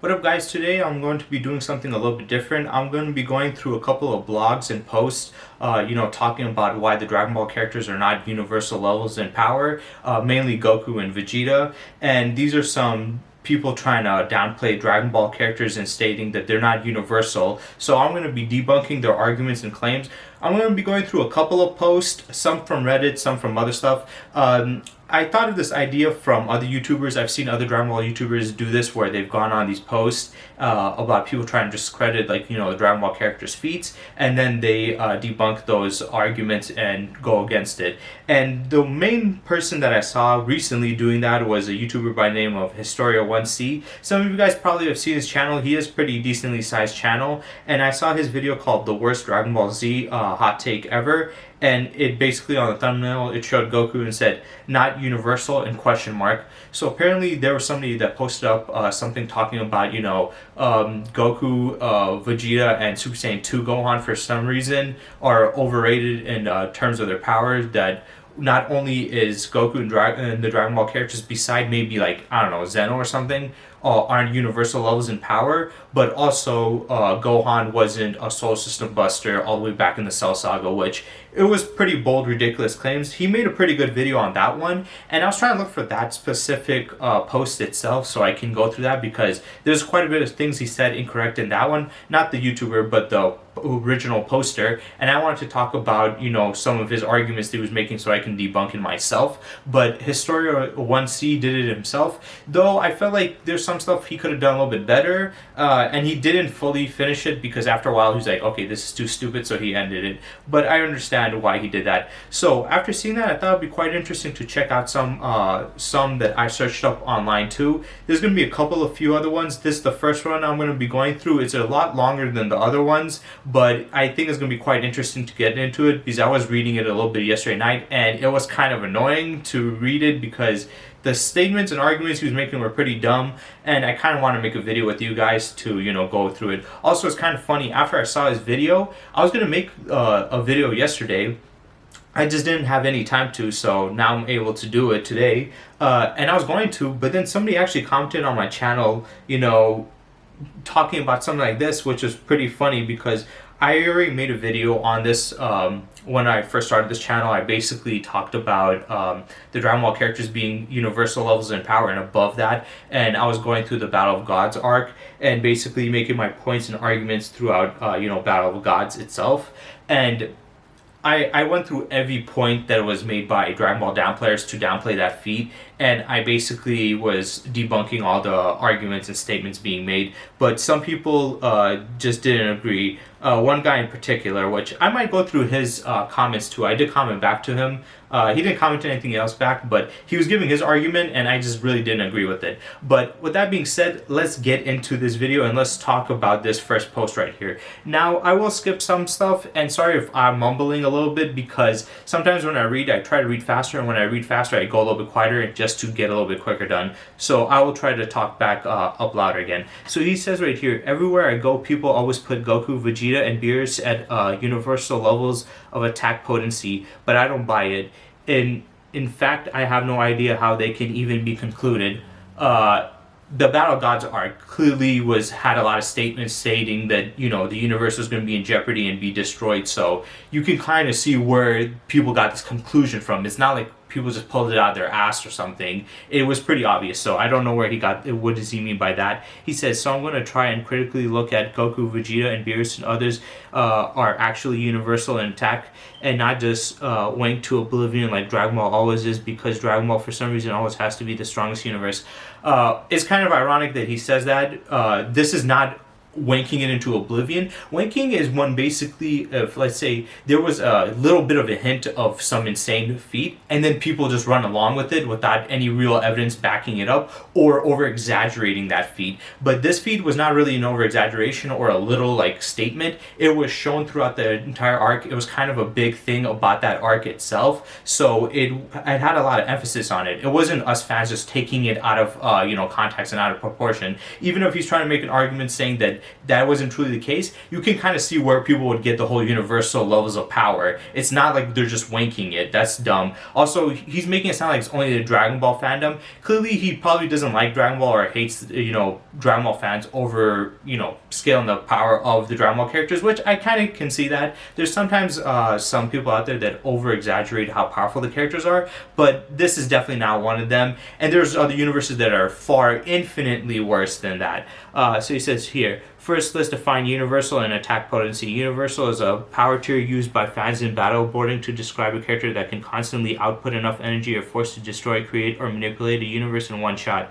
What up guys, today I'm going to be doing something a little bit different. I'm going to be going through a couple of blogs and posts, talking about why the Dragon Ball characters are not universal levels in power, mainly Goku and Vegeta. And these are some people trying to downplay Dragon Ball characters and stating that they're not universal. So I'm going to be debunking their arguments and claims. I'm going to be going through a couple of posts, some from Reddit, some from other stuff. I thought of this idea from other YouTubers. I've seen other Dragon Ball YouTubers do this where they've gone on these posts about people trying to discredit, the Dragon Ball characters' feats, and then they debunk those arguments and go against it. And the main person that I saw recently doing that was a YouTuber by the name of Historia1C. Some of you guys probably have seen his channel. He has a pretty decently sized channel, and I saw his video called "The Worst Dragon Ball Z Hot Take Ever." And it basically, on the thumbnail, it showed Goku and said "not universal" in question mark. So apparently there was somebody that posted up something talking about Goku, Vegeta, and Super Saiyan 2 Gohan for some reason are overrated in terms of their power. That not only is Goku and the Dragon Ball characters, beside maybe Zeno or something, aren't universal levels in power, but also Gohan wasn't a solar system buster all the way back in the Cell Saga, which it was pretty bold, ridiculous claims. He made a pretty good video on that one, and I was trying to look for that specific post itself so I can go through that, because there's quite a bit of things he said incorrect in that one. Not the YouTuber, but the original poster, and I wanted to talk about some of his arguments that he was making so I can debunk it myself. But Historia1C did it himself, though I felt like there's some stuff he could have done a little bit better, and he didn't fully finish it because after a while he was like, okay, this is too stupid, so he ended it. But I understand why he did that. So after seeing that, I thought it'd be quite interesting to check out some that I searched up online too. There's going to be a few other ones. This is the first one I'm going to be going through. It's a lot longer than the other ones, but I think it's going to be quite interesting to get into it because I was reading it a little bit yesterday night, and it was kind of annoying to read it because the statements and arguments he was making were pretty dumb, and I kind of want to make a video with you guys to go through it. Also, it's kind of funny, after I saw his video, I was going to make a video yesterday. I just didn't have any time to, so now I'm able to do it today, and I was going to, but then somebody actually commented on my channel, talking about something like this, which was pretty funny because I already made a video on this when I first started this channel. I basically talked about the Dragon Ball characters being universal levels in power and above that, and I was going through the Battle of Gods arc and basically making my points and arguments throughout Battle of Gods itself. And I went through every point that was made by Dragon Ball downplayers to downplay that feat, and I basically was debunking all the arguments and statements being made. But some people just didn't agree. One guy in particular, which I might go through his comments too. I did comment back to him. He didn't comment anything else back, but he was giving his argument and I just really didn't agree with it. But with that being said, let's get into this video and let's talk about this first post right here. Now, I will skip some stuff, and sorry if I'm mumbling a little bit because sometimes when I read, I try to read faster, and when I read faster, I go a little bit quieter just to get a little bit quicker done. So I will try to talk back up louder again. So he says right here, everywhere I go, people always put Goku, Vegeta, and Beerus at universal levels of attack potency, but I don't buy it. In fact, I have no idea how they can even be concluded. The Battle of Gods arc clearly had a lot of statements stating that the universe was going to be in jeopardy and be destroyed. So you can kind of see where people got this conclusion from. It's not like people just pulled it out of their ass or something. It was pretty obvious. So I don't know where he got it. What does he mean by that? He says, so I'm going to try and critically look at Goku, Vegeta, and Beerus and others are actually universal in attack and not just went to oblivion like Dragon Ball always is, because Dragon Ball for some reason always has to be the strongest universe. It's kind of ironic that he says that. This is not wanking it into oblivion. Wanking is when basically, if let's say there was a little bit of a hint of some insane feat and then people just run along with it without any real evidence backing it up or over exaggerating that feat. But this feat was not really an over exaggeration or a little statement. It was shown throughout the entire arc. It was kind of a big thing about that arc itself, so it had a lot of emphasis on it. It wasn't us fans just taking it out of context and out of proportion. Even if he's trying to make an argument saying that that wasn't truly the case, you can kind of see where people would get the whole universal levels of power. It's not like they're just wanking it. That's dumb. Also, he's making it sound like it's only the Dragon Ball fandom. Clearly, he probably doesn't like Dragon Ball or hates, Dragon Ball fans over, scaling the power of the Dragon Ball characters, which I kind of can see that. There's sometimes some people out there that over exaggerate how powerful the characters are, but this is definitely not one of them. And there's other universes that are far infinitely worse than that. So he says here, first, let's define universal and attack potency. Universal is a power tier used by fans in battle boarding to describe a character that can constantly output enough energy or force to destroy, create, or manipulate a universe in one shot.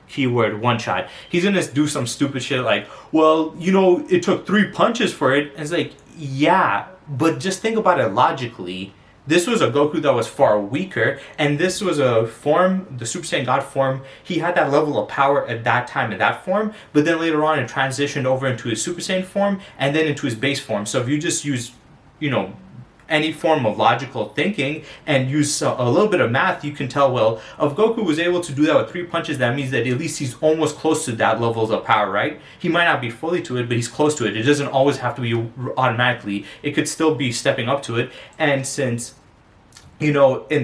Keyword one shot. He's gonna do some stupid shit like, well, it took 3 punches for it. And it's like, yeah, but just think about it logically. This was a Goku that was far weaker, and this was a form, the Super Saiyan God form. He had that level of power at that time in that form, but then later on it transitioned over into his Super Saiyan form and then into his base form. So if you just use, any form of logical thinking and use a little bit of math, you can tell, well, if Goku was able to do that with 3 punches, that means that at least he's almost close to that level of power, right? He might not be fully to it, but he's close to it. It doesn't always have to be automatically. It could still be stepping up to it. And since in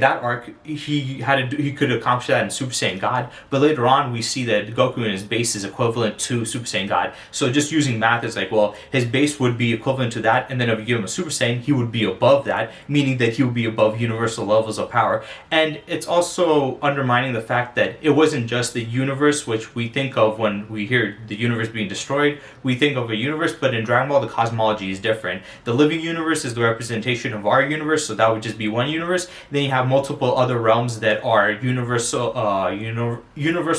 that arc, he could accomplish that in Super Saiyan God, but later on we see that Goku in his base is equivalent to Super Saiyan God. So just using math is like, well, his base would be equivalent to that, and then if you give him a Super Saiyan, he would be above that, meaning that he would be above universal levels of power. And it's also undermining the fact that it wasn't just the universe, which we think of when we hear the universe being destroyed. We think of a universe, but in Dragon Ball, the cosmology is different. The living universe is the representation of our universe, so that would just be one universe. Then you have multiple other realms that are universal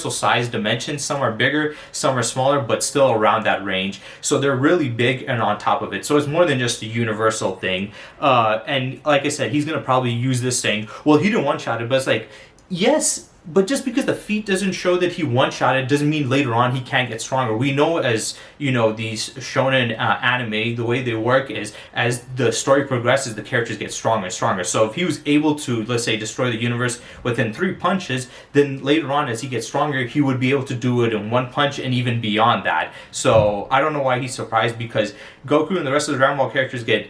size dimensions. Some are bigger, some are smaller, but still around that range. So they're really big and on top of it. So it's more than just a universal thing. And like I said, he's going to probably use this saying, well, he didn't one-shot it, but it's like, yes, but just because the feat doesn't show that he one-shot it doesn't mean later on he can't get stronger. We know as, these shonen anime, the way they work is as the story progresses, the characters get stronger and stronger. So if he was able to, let's say, destroy the universe within 3 punches, then later on as he gets stronger, he would be able to do it in 1 punch and even beyond that. So I don't know why he's surprised, because Goku and the rest of the Dragon Ball characters get,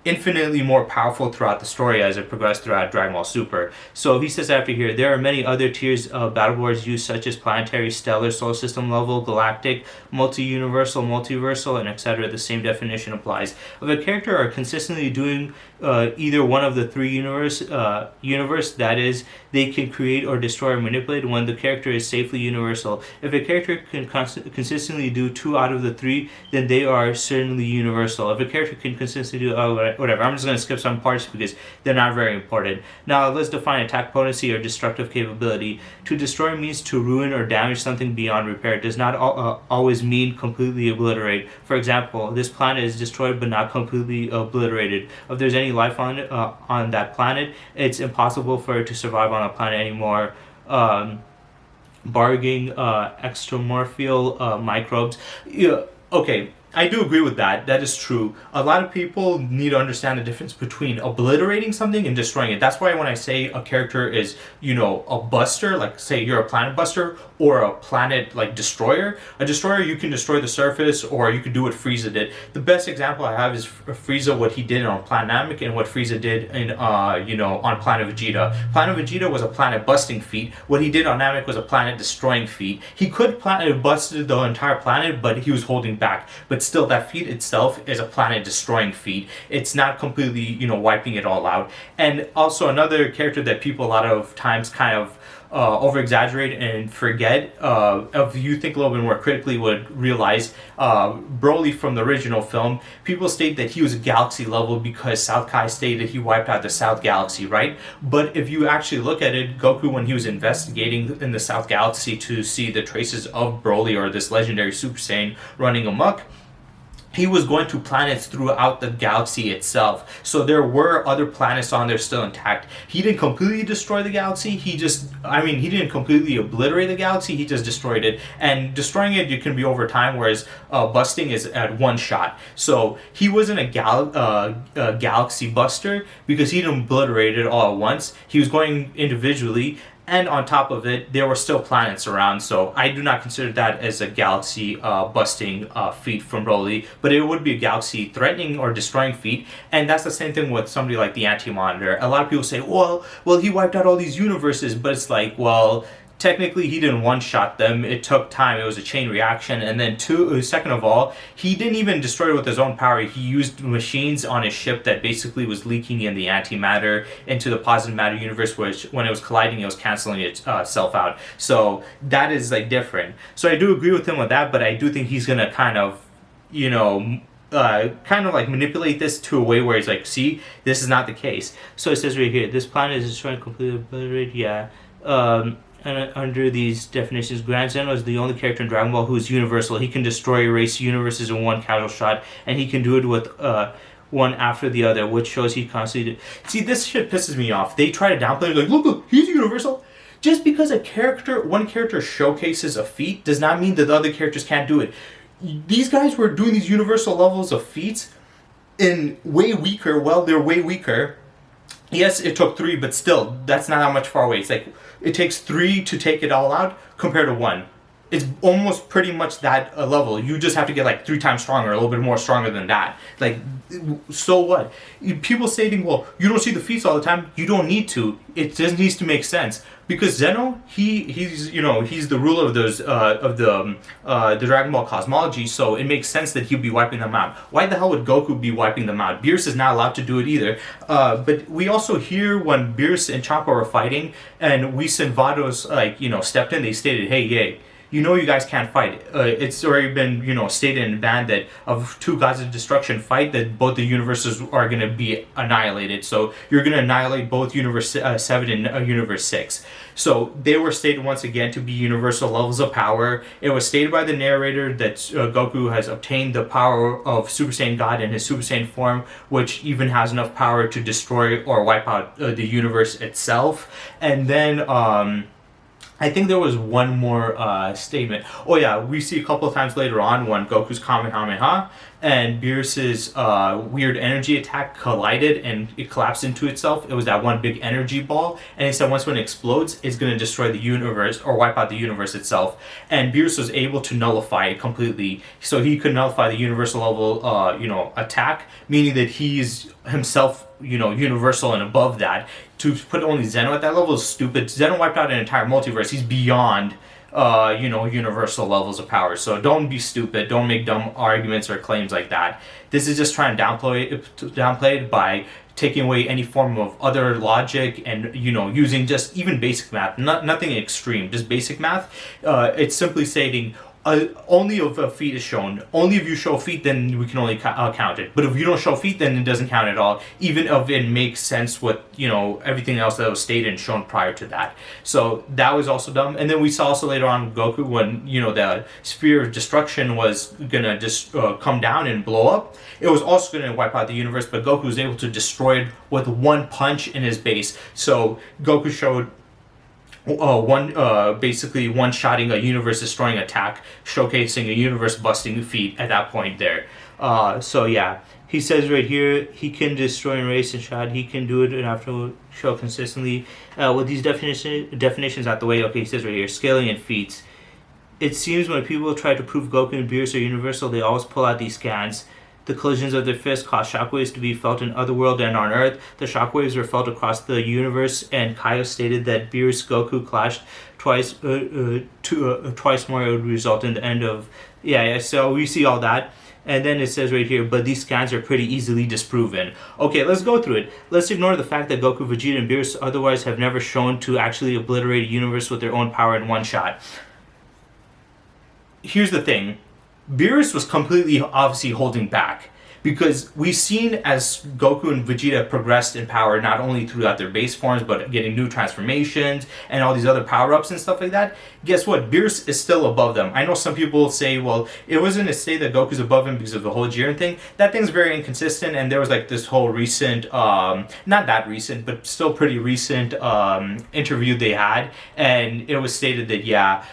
infinitely more powerful throughout the story as it progressed throughout Dragon Ball Super. So he says after here, there are many other tiers of battle boards used, such as planetary, stellar, solar system level, galactic, multi-universal, multiversal, and etc. The same definition applies. If a character are consistently doing either one of the 3 universe, that is, they can create or destroy or manipulate, when the character is safely universal. If a character can consistently do 2 out of the 3, then they are certainly universal. If a character can consistently do whatever, I'm just going to skip some parts because they're not very important. Now let's define attack potency or destructive capability. To destroy means to ruin or damage something beyond repair. It does not always mean completely obliterate. For example, this planet is destroyed but not completely obliterated. If there's any life on that planet, it's impossible for it to survive on the planet anymore. Barging, extramorphial microbes. Yeah, okay. I do agree with that. That is true. A lot of people need to understand the difference between obliterating something and destroying it. That's why when I say a character is, a buster, like say you're a planet buster or a planet like destroyer. A destroyer, you can destroy the surface, or you can do what Frieza did. The best example I have is Frieza, what he did on Planet Namek, and what Frieza did in, on Planet Vegeta. Planet Vegeta was a planet busting feat. What he did on Namek was a planet destroying feat. He could planet busted the entire planet, but he was holding back. But still, that feat itself is a planet destroying feat. It's not completely, wiping it all out. And also another character that people a lot of times kind of over exaggerate and forget, if you think a little bit more critically, would realize Broly from the original film, people state that he was a galaxy level because South Kai stated he wiped out the South Galaxy, right? But if you actually look at it, Goku, when he was investigating in the South Galaxy to see the traces of Broly, or this legendary Super Saiyan running amok, he was going to planets throughout the galaxy itself. So there were other planets on there still intact. He didn't completely destroy the galaxy. He didn't completely obliterate the galaxy. He just destroyed it. And destroying it can be over time, whereas busting is at one shot. So he wasn't a galaxy buster because he didn't obliterate it all at once. He was going individually. And on top of it, there were still planets around, so I do not consider that as a galaxy busting feat from Broly, but it would be a galaxy threatening or destroying feat. And that's the same thing with somebody like the Anti-Monitor. A lot of people say, well, he wiped out all these universes, but it's like, well, technically he didn't one-shot them. It took time. It was a chain reaction. And then second of all, he didn't even destroy it with his own power. He used machines on his ship that basically was leaking in the antimatter into the positive matter universe, which when it was colliding, it was canceling itself out. So that is like different. So I do agree with him with that, but I do think he's gonna kind of, kind of like manipulate this to a way where it's like, see, this is not the case. So it says right here, this planet is destroyed completely obliterated. Yeah. And under these definitions, Grand Zeno is the only character in Dragon Ball who is universal. He can destroy, erase universes in one casual shot, and he can do it with one after the other, which shows he constantly... See, this shit pisses me off. They try to downplay it, like, look, he's universal. Just because one character showcases a feat does not mean that the other characters can't do it. These guys were doing these universal levels of feats in way weaker, they're way weaker. Yes, it took 3, but still, that's not how much far away. It's like, it takes 3 to take it all out compared to 1. It's almost pretty much that level. You just have to get like 3 times stronger, a little bit more stronger than that. Like, so what? People saying, well, you don't see the feats all the time. You don't need to. It just needs to make sense. Because Zeno, he's the ruler of those the Dragon Ball cosmology, so it makes sense that he'll be wiping them out. Why the hell would Goku be wiping them out? Beerus is not allowed to do it either. But we also hear when Beerus and Champa were fighting, and Whis and Vados stepped in. They stated, hey, you guys can't fight. It's already been, stated and banned that of 2 gods of destruction fight, that both the universes are going to be annihilated. So you're going to annihilate both Universe 7 and Universe 6. So they were stated once again to be universal levels of power. It was stated by the narrator that Goku has obtained the power of Super Saiyan God in his Super Saiyan form, which even has enough power to destroy or wipe out the universe itself. And then... I think there was one more statement. Oh yeah, we see a couple of times later on when Goku's Kamehameha and Beerus's weird energy attack collided and it collapsed into itself. It was that one big energy ball, and he said once when it explodes, it's going to destroy the universe or wipe out the universe itself. And Beerus was able to nullify it completely, so he could nullify the universal level, attack, meaning that he's himself, universal and above that. To put only Zeno at that level is stupid. Zeno wiped out an entire multiverse. He's beyond, universal levels of power. So don't be stupid. Don't make dumb arguments or claims like that. This is just trying to downplay it by taking away any form of other logic and, using just even basic math. Nothing extreme, just basic math. It's simply stating... only if a feat is shown. Only if you show a feat, then we can only count it. But if you don't show a feat, then it doesn't count at all. Even if it makes sense with, everything else that was stated and shown prior to that. So that was also dumb. And then we saw also later on Goku when, the sphere of destruction was gonna just come down and blow up. It was also gonna wipe out the universe, but Goku was able to destroy it with one punch in his base. So Goku showed basically one-shotting a universe-destroying attack, showcasing a universe-busting feat at that point there. So yeah, he says right here, he can destroy and erase and shot. He can do it and after show consistently. With these definitions out the way, okay, he says right here, scaling and feats. It seems when people try to prove Goku and Beerus are universal, they always pull out these scans. The collisions of their fists cause shockwaves to be felt in Otherworld and on Earth. The shockwaves were felt across the universe, and Kaio stated that Beerus Goku clashed twice more. It would result in the end of... Yeah, so we see all that. And then it says right here, but these scans are pretty easily disproven. Okay, let's go through it. Let's ignore the fact that Goku, Vegeta, and Beerus otherwise have never shown to actually obliterate a universe with their own power in one shot. Here's the thing. Beerus was completely obviously holding back because we've seen as Goku and Vegeta progressed in power not only throughout their base forms but getting new transformations and all these other power-ups and stuff like that. Guess what? Beerus is still above them. I know some people say, well, it wasn't to say that Goku's above him because of the whole Jiren thing. That thing's very inconsistent, and there was like this whole recent, not that recent, but still pretty recent interview they had, and it was stated that, yeah,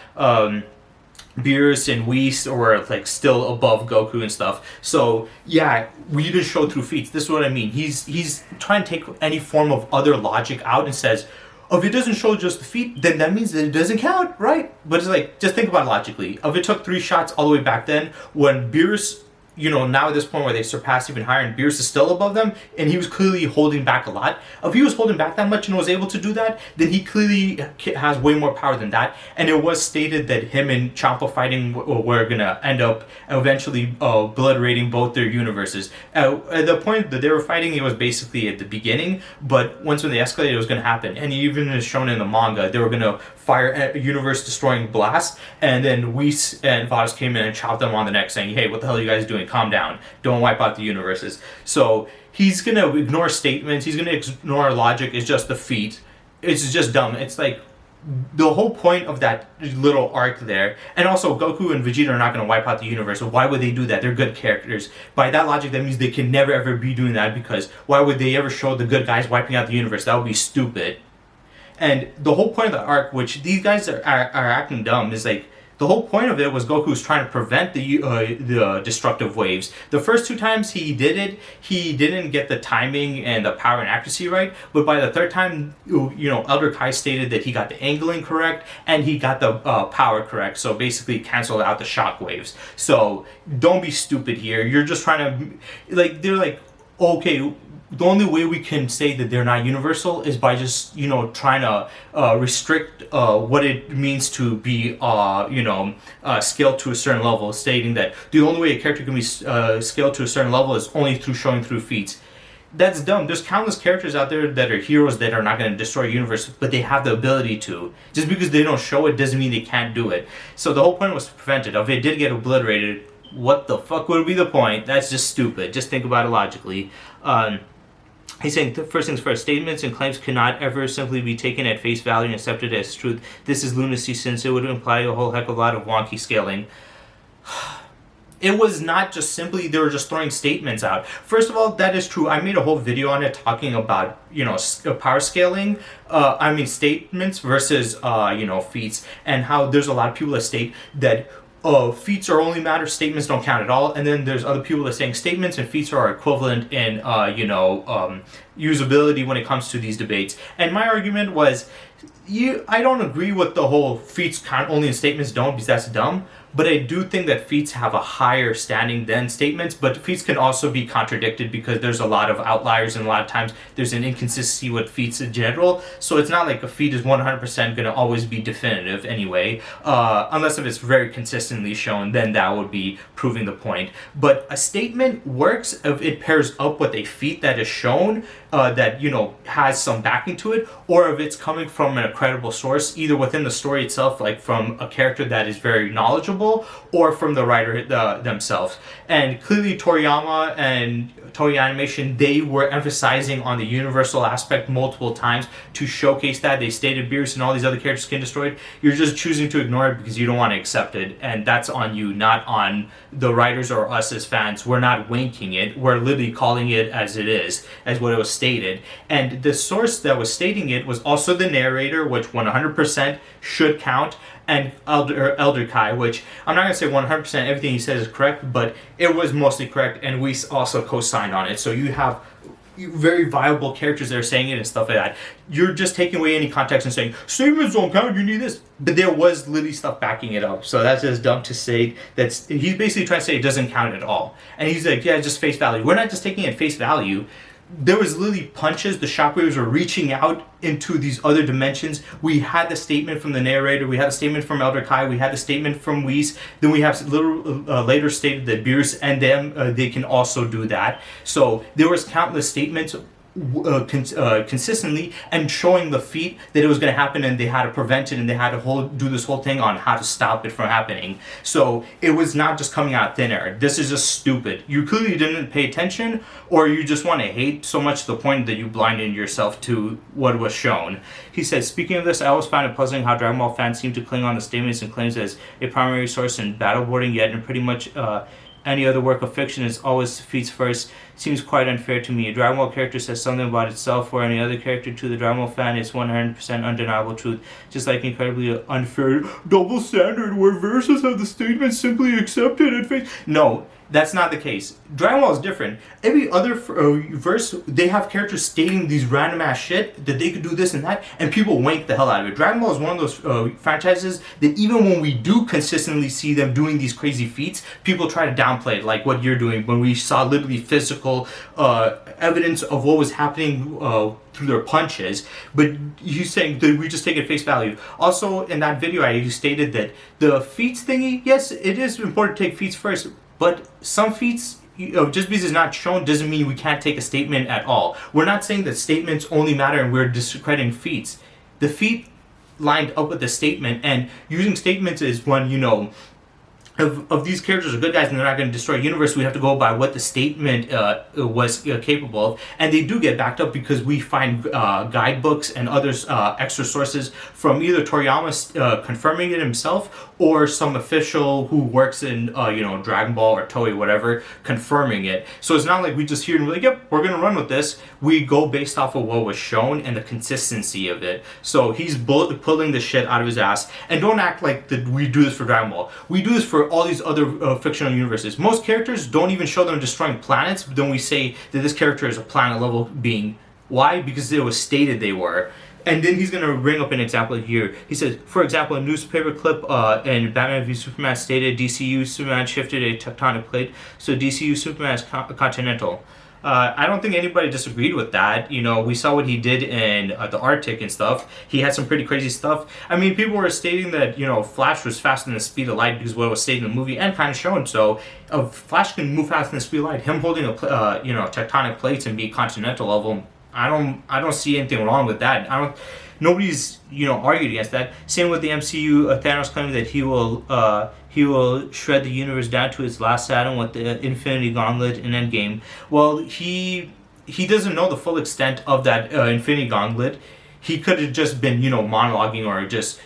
Beerus and Whis were like still above Goku and stuff. So yeah, we just show through feats. This is what I mean. He's trying to take any form of other logic out and says, If it doesn't show just the feet, then that means that it doesn't count, right? But it's like, just think about it logically. If it took 3 shots all the way back then, when Beerus, now at this point where they surpassed even higher and Beerus is still above them, and he was clearly holding back a lot. If he was holding back that much and was able to do that, then he clearly has way more power than that. And it was stated that him and Champa fighting were gonna end up eventually obliterating both their universes. At the point that they were fighting, it was basically at the beginning, but once when they escalated, it was gonna happen. And even is shown in the manga, they were gonna fire a universe-destroying blast, and then Whis and Vados came in and chopped them on the neck, saying, "Hey, what the hell are you guys doing? Calm down. Don't wipe out the universes." So he's gonna ignore statements. He's gonna ignore logic. It's just the feet. It's just dumb. It's like the whole point of that little arc there. And also, Goku and Vegeta are not gonna wipe out the universe. So why would they do that? They're good characters. By that logic, that means they can never ever be doing that, because why would they ever show the good guys wiping out the universe? That would be stupid. And the whole point of the arc, which these guys are acting dumb, is like, the whole point of it was Goku's trying to prevent the destructive waves. The first 2 times he did it, he didn't get the timing and the power and accuracy right. But by the 3rd time, Elder Kai stated that he got the angling correct and he got the power correct. So basically canceled out the shock waves. So don't be stupid here. You're just trying to, they're like, okay, the only way we can say that they're not universal is by just trying to restrict what it means to be scaled to a certain level, stating that the only way a character can be scaled to a certain level is only through showing through feats. That's dumb. There's countless characters out there that are heroes that are not going to destroy a universe, but they have the ability to. Just because they don't show it doesn't mean they can't do it. So the whole point was to prevent it. If it did get obliterated, what the fuck would be the point? That's just stupid. Just think about it logically. He's saying, first things first, statements and claims cannot ever simply be taken at face value and accepted as truth. This is lunacy, since it would imply a whole heck of a lot of wonky scaling. It was not just simply they were just throwing statements out. First of all, that is true. I made a whole video on it talking about power scaling. Statements versus feats, and how there's a lot of people that state that feats are only matter, statements don't count at all. And then there's other people that are saying statements and feats are equivalent in usability when it comes to these debates. And my argument was, I don't agree with the whole feats count only and statements don't, because that's dumb. But I do think that feats have a higher standing than statements, but feats can also be contradicted because there's a lot of outliers and a lot of times there's an inconsistency with feats in general. So it's not like a feat is 100% going to always be definitive anyway, unless if it's very consistently shown, then that would be proving the point. But a statement works if it pairs up with a feat that is shown, that has some backing to it, or if it's coming from a credible source, either within the story itself, like from a character that is very knowledgeable, or from the writer themselves. And clearly Toriyama and Toei Animation, they were emphasizing on the universal aspect multiple times to showcase that. They stated Beerus and all these other characters can destroy it. You're just choosing to ignore it because you don't want to accept it, and that's on you, not on the writers or us as fans. We're not winking it. We're literally calling it as it is, as what it was stated. And the source that was stating it was also the narrator, which 100% should count, and Elder Kai, which I'm not going to say 100% everything he says is correct, but it was mostly correct, and we also co-signed on it. So you have very viable characters that are saying it and stuff like that. You're just taking away any context and saying, statements don't count, you need this. But there was literally stuff backing it up. So that's just dumb to say. He's basically trying to say it doesn't count at all. And he's like, yeah, just face value. We're not just taking it at face value. There was literally punches. The shockwaves were reaching out into these other dimensions. We had the statement from the narrator. We had a statement from Elder Kai. We had the statement from Whis. Then we have later stated that Beerus and them, they can also do that. So there was countless statements consistently and showing the feat that it was going to happen, and they had to prevent it, and they had to do this whole thing on how to stop it from happening. So it was not just coming out thin air. This is just stupid. You clearly didn't pay attention, or you just want to hate so much to the point that you blinded yourself to what was shown. He said, speaking of this, I always find it puzzling how Dragon Ball fans seem to cling on the statements and claims as a primary source in battleboarding, yet in pretty much any other work of fiction is always feats first. Seems quite unfair to me. A Dragon Ball character says something about itself, or any other character to the Dragon Ball fan is 100% undeniable truth. Just like incredibly unfair double standard where verses have the statement simply accepted at face. No, That's not the case. Dragon Ball is different. Every other verse, they have characters stating these random ass shit that they could do this and that, and people wank the hell out of it. Dragon Ball is one of those franchises that even when we do consistently see them doing these crazy feats, people try to downplay it, like what you're doing when we saw literally physical evidence of what was happening through their punches. But he's saying that we just take it at face value. Also, in that video, I stated that the feats thingy, yes, it is important to take feats first. But some feats, just because it's not shown doesn't mean we can't take a statement at all. We're not saying that statements only matter and we're discrediting feats. The feat lined up with the statement, and using statements is when, of these characters are good guys and they're not going to destroy the universe, we have to go by what the statement was capable of. And they do get backed up because we find guidebooks and other extra sources from either Toriyama confirming it himself or some official who works in Dragon Ball or Toei, whatever, confirming it. So it's not like we just hear and we're like, yep, we're going to run with this. We go based off of what was shown and the consistency of it. So he's pulling the shit out of his ass. And don't act like that we do this for Dragon Ball. We do this for all these other fictional universes. Most characters don't even show them destroying planets, but then we say that this character is a planet level being. Why? Because it was stated they were. And then he's going to bring up an example here. He says, for example, a newspaper clip in Batman v Superman stated DCU Superman shifted a tectonic plate, so DCU Superman is continental. I don't think anybody disagreed with that. We saw what he did in the Arctic and stuff. He had some pretty crazy stuff. I mean, people were stating that, Flash was faster than the speed of light because what was stated in the movie and kind of shown. So, Flash can move faster than the speed of light. Him holding tectonic plates and being continental level, I don't see anything wrong with that. Nobody's argued against that. Same with the MCU. Thanos claiming that he will shred the universe down to its last atom with the Infinity Gauntlet in Endgame. Well, he doesn't know the full extent of that Infinity Gauntlet. He could have just been monologuing or just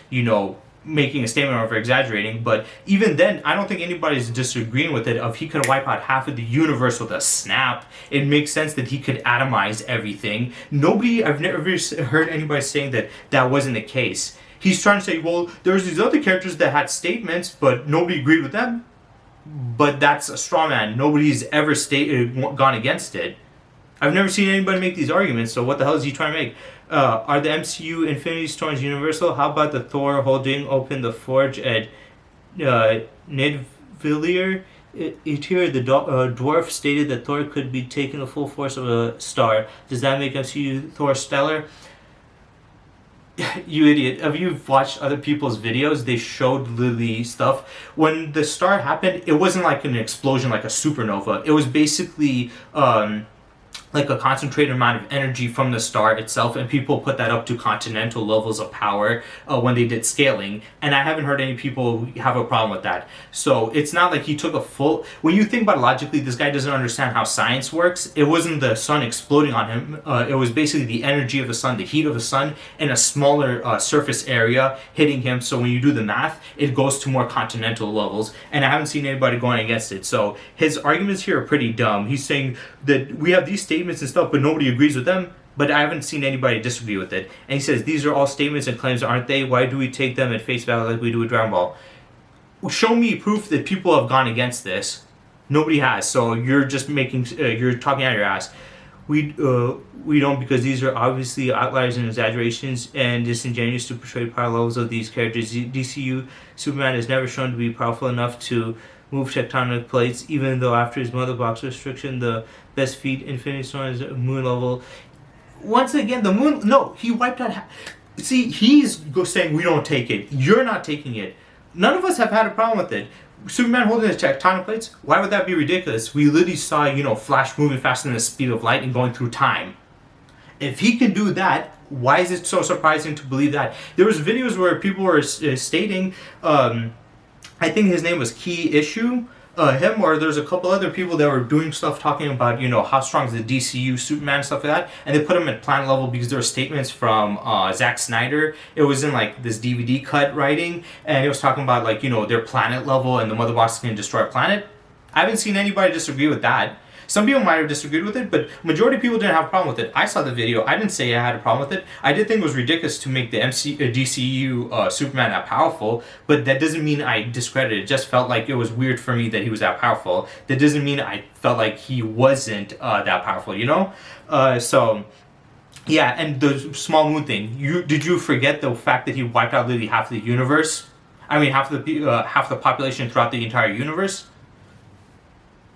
making a statement or exaggerating, but even then I don't think anybody's disagreeing with it. If he could wipe out half of the universe with a snap, it makes sense that he could atomize everything. I've never heard anybody saying that wasn't the case. He's trying to say, well, there's these other characters that had statements but nobody agreed with them, but that's a straw man. Nobody's ever gone against it. I've never seen anybody make these arguments, so what the hell is he trying to make? Are the MCU Infinity Stones universal? How about the Thor holding open the forge at Nidavellir? Here, the dwarf stated that Thor could be taking the full force of a star. Does that make MCU Thor stellar? You idiot. If you've watched other people's videos, they showed literally stuff. When the star happened, it wasn't like an explosion like a supernova. It was basically like a concentrated amount of energy from the star itself, and people put that up to continental levels of power when they did scaling, and I haven't heard any people have a problem with that. So it's not like he took a full. When you think about it logically, this guy doesn't understand how science works. It wasn't the sun exploding on him. It was basically the energy of the sun, the heat of the sun, in a smaller surface area hitting him. So when you do the math, it goes to more continental levels, and I haven't seen anybody going against it. So his arguments here are pretty dumb. He's saying that we have these statements and stuff, but nobody agrees with them. But I haven't seen anybody disagree with it. And he says, these are all statements and claims, aren't they? Why do we take them at face value like we do with Dragon Ball? Show me proof that people have gone against this. Nobody has. So you're just you're talking out of your ass. We don't, because these are obviously outliers and exaggerations and disingenuous to portray power levels of these characters. DCU Superman is never shown to be powerful enough to move tectonic plates, even though after his mother box restriction, the best feat Infinity Stone is moon level. Once again, the moon, no, he wiped out. See, he's saying we don't take it. You're not taking it. None of us have had a problem with it. Superman holding the tectonic plates, why would that be ridiculous? We literally saw, Flash moving faster than the speed of light and going through time. If he can do that, why is it so surprising to believe that? There was videos where people were stating, I think his name was Key Issue, him, or there's a couple other people that were doing stuff talking about, how strong is the DCU Superman and stuff like that, and they put him at planet level because there were statements from Zack Snyder. It was in like this DVD cut writing, and it was talking about like, their planet level and the mother box can destroy a planet. I haven't seen anybody disagree with that. Some people might have disagreed with it, but majority of people didn't have a problem with it. I saw the video. I didn't say I had a problem with it. I did think it was ridiculous to make the DCU Superman that powerful, but that doesn't mean I discredited it. It just felt like it was weird for me that he was that powerful. That doesn't mean I felt like he wasn't that powerful, you know? So... yeah, and the small moon thing. Did you forget the fact that he wiped out literally half the universe? I mean, half the population throughout the entire universe.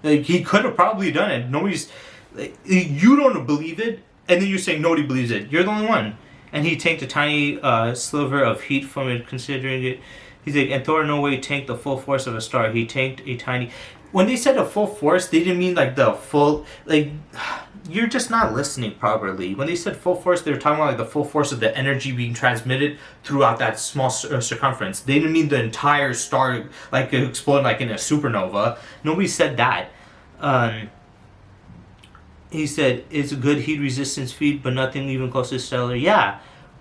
Like, he could have probably done it. Nobody's, like, you don't believe it, and then you're saying nobody believes it. You're the only one. And he tanked a tiny sliver of heat from it, considering it. He's like, and Thor in no way tanked the full force of a star. He tanked a tiny. When they said a full force, they didn't mean like the full, like. You're just not listening properly. When they said full force, they were talking about like the full force of the energy being transmitted throughout that small circumference. They didn't mean the entire star like exploding like in a supernova. Nobody said that. He said it's a good heat resistance feed, but nothing even close to stellar. Yeah,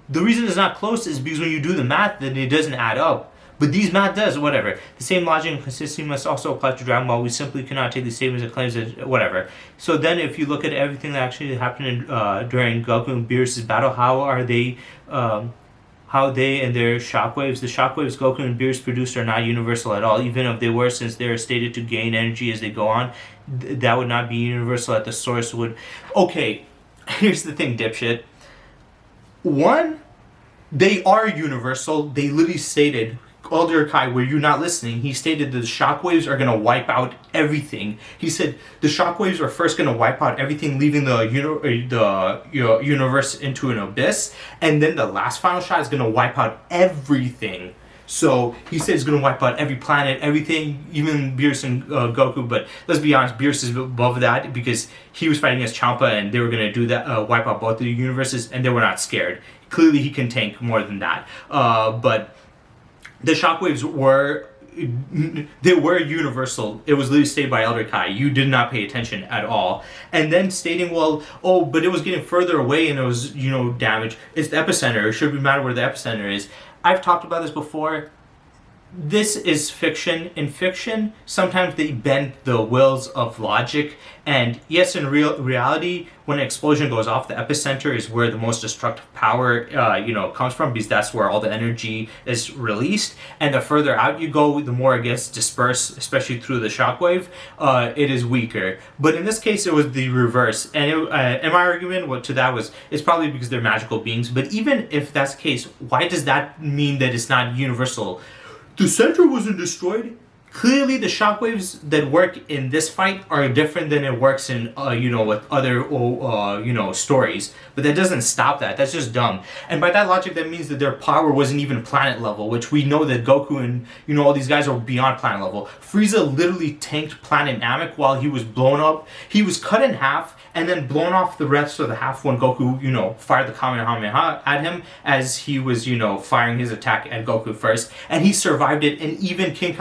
the reason it's not close is because when you do the math, then it doesn't add up. But these math does, whatever. The same logic and consistency must also apply to Dragon Ball. We simply cannot take these statements and claims as whatever. So then if you look at everything that actually happened during Goku and Beerus' battle, how they and their shockwaves, the shockwaves Goku and Beerus produced are not universal at all. Even if they were, since they are stated to gain energy as they go on, that would not be universal at the source would... Okay, here's the thing, dipshit. One, they are universal. They literally stated... Elder Kai, were you not listening? He stated the shockwaves are going to wipe out everything. He said the shockwaves are first going to wipe out everything, leaving the universe into an abyss, and then the last final shot is going to wipe out everything. So he said he's going to wipe out every planet, everything, even Beerus and Goku. But let's be honest, Beerus is above that because he was fighting against Champa, and they were going to do that, wipe out both of the universes, and they were not scared. Clearly, he can tank more than that. But the shockwaves were universal. It was literally stated by Elder Kai. You did not pay attention at all. And then stating, well, oh, but it was getting further away and it was, damage. It's the epicenter. It shouldn't matter where the epicenter is. I've talked about this before. This is fiction. In fiction, sometimes they bend the wheels of logic. And yes, in reality, when an explosion goes off, the epicenter is where the most destructive power, comes from, because that's where all the energy is released. And the further out you go, the more it gets dispersed, especially through the shockwave. It is weaker. But in this case, it was the reverse. And my argument to that was, it's probably because they're magical beings. But even if that's the case, why does that mean that it's not universal? The center wasn't destroyed. Clearly, the shockwaves that work in this fight are different than it works in, with other, stories. But that doesn't stop that. That's just dumb. And by that logic, that means that their power wasn't even planet level, which we know that Goku and, all these guys are beyond planet level. Frieza literally tanked Planet Namek while he was blown up. He was cut in half and then blown off the rest of the half when Goku, fired the Kamehameha at him as he was, firing his attack at Goku first. And he survived it, and even King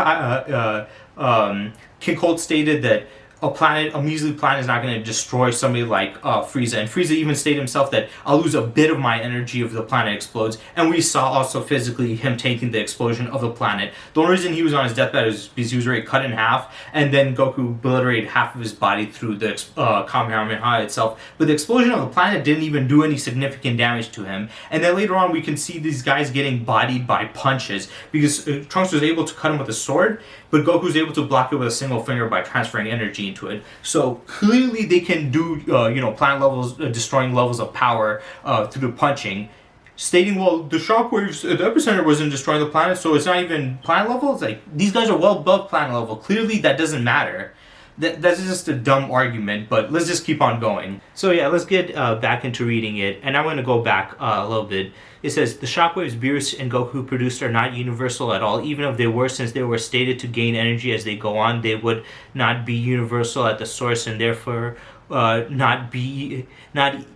Cold stated that a measly planet is not going to destroy somebody like Frieza. And Frieza even stated himself that I'll lose a bit of my energy if the planet explodes. And we saw also physically him taking the explosion of the planet. The only reason he was on his deathbed is because he was already cut in half, and then Goku obliterated half of his body through the Kamehameha itself. But the explosion of the planet didn't even do any significant damage to him. And then later on we can see these guys getting bodied by punches, because Trunks was able to cut him with a sword, but Goku was able to block it with a single finger by transferring energy into it. So clearly they can do, planet levels, destroying levels of power through the punching. Stating, well, the shockwaves, the epicenter wasn't destroying the planet, so it's not even planet level. It's like, these guys are well above planet level. Clearly that doesn't matter. That's just a dumb argument, but let's just keep on going. So yeah, let's get back into reading it, and I'm going to go back a little bit. It says, the shockwaves Beerus and Goku produced are not universal at all. Even if they were, since they were stated to gain energy as they go on, they would not be universal at the source, and therefore not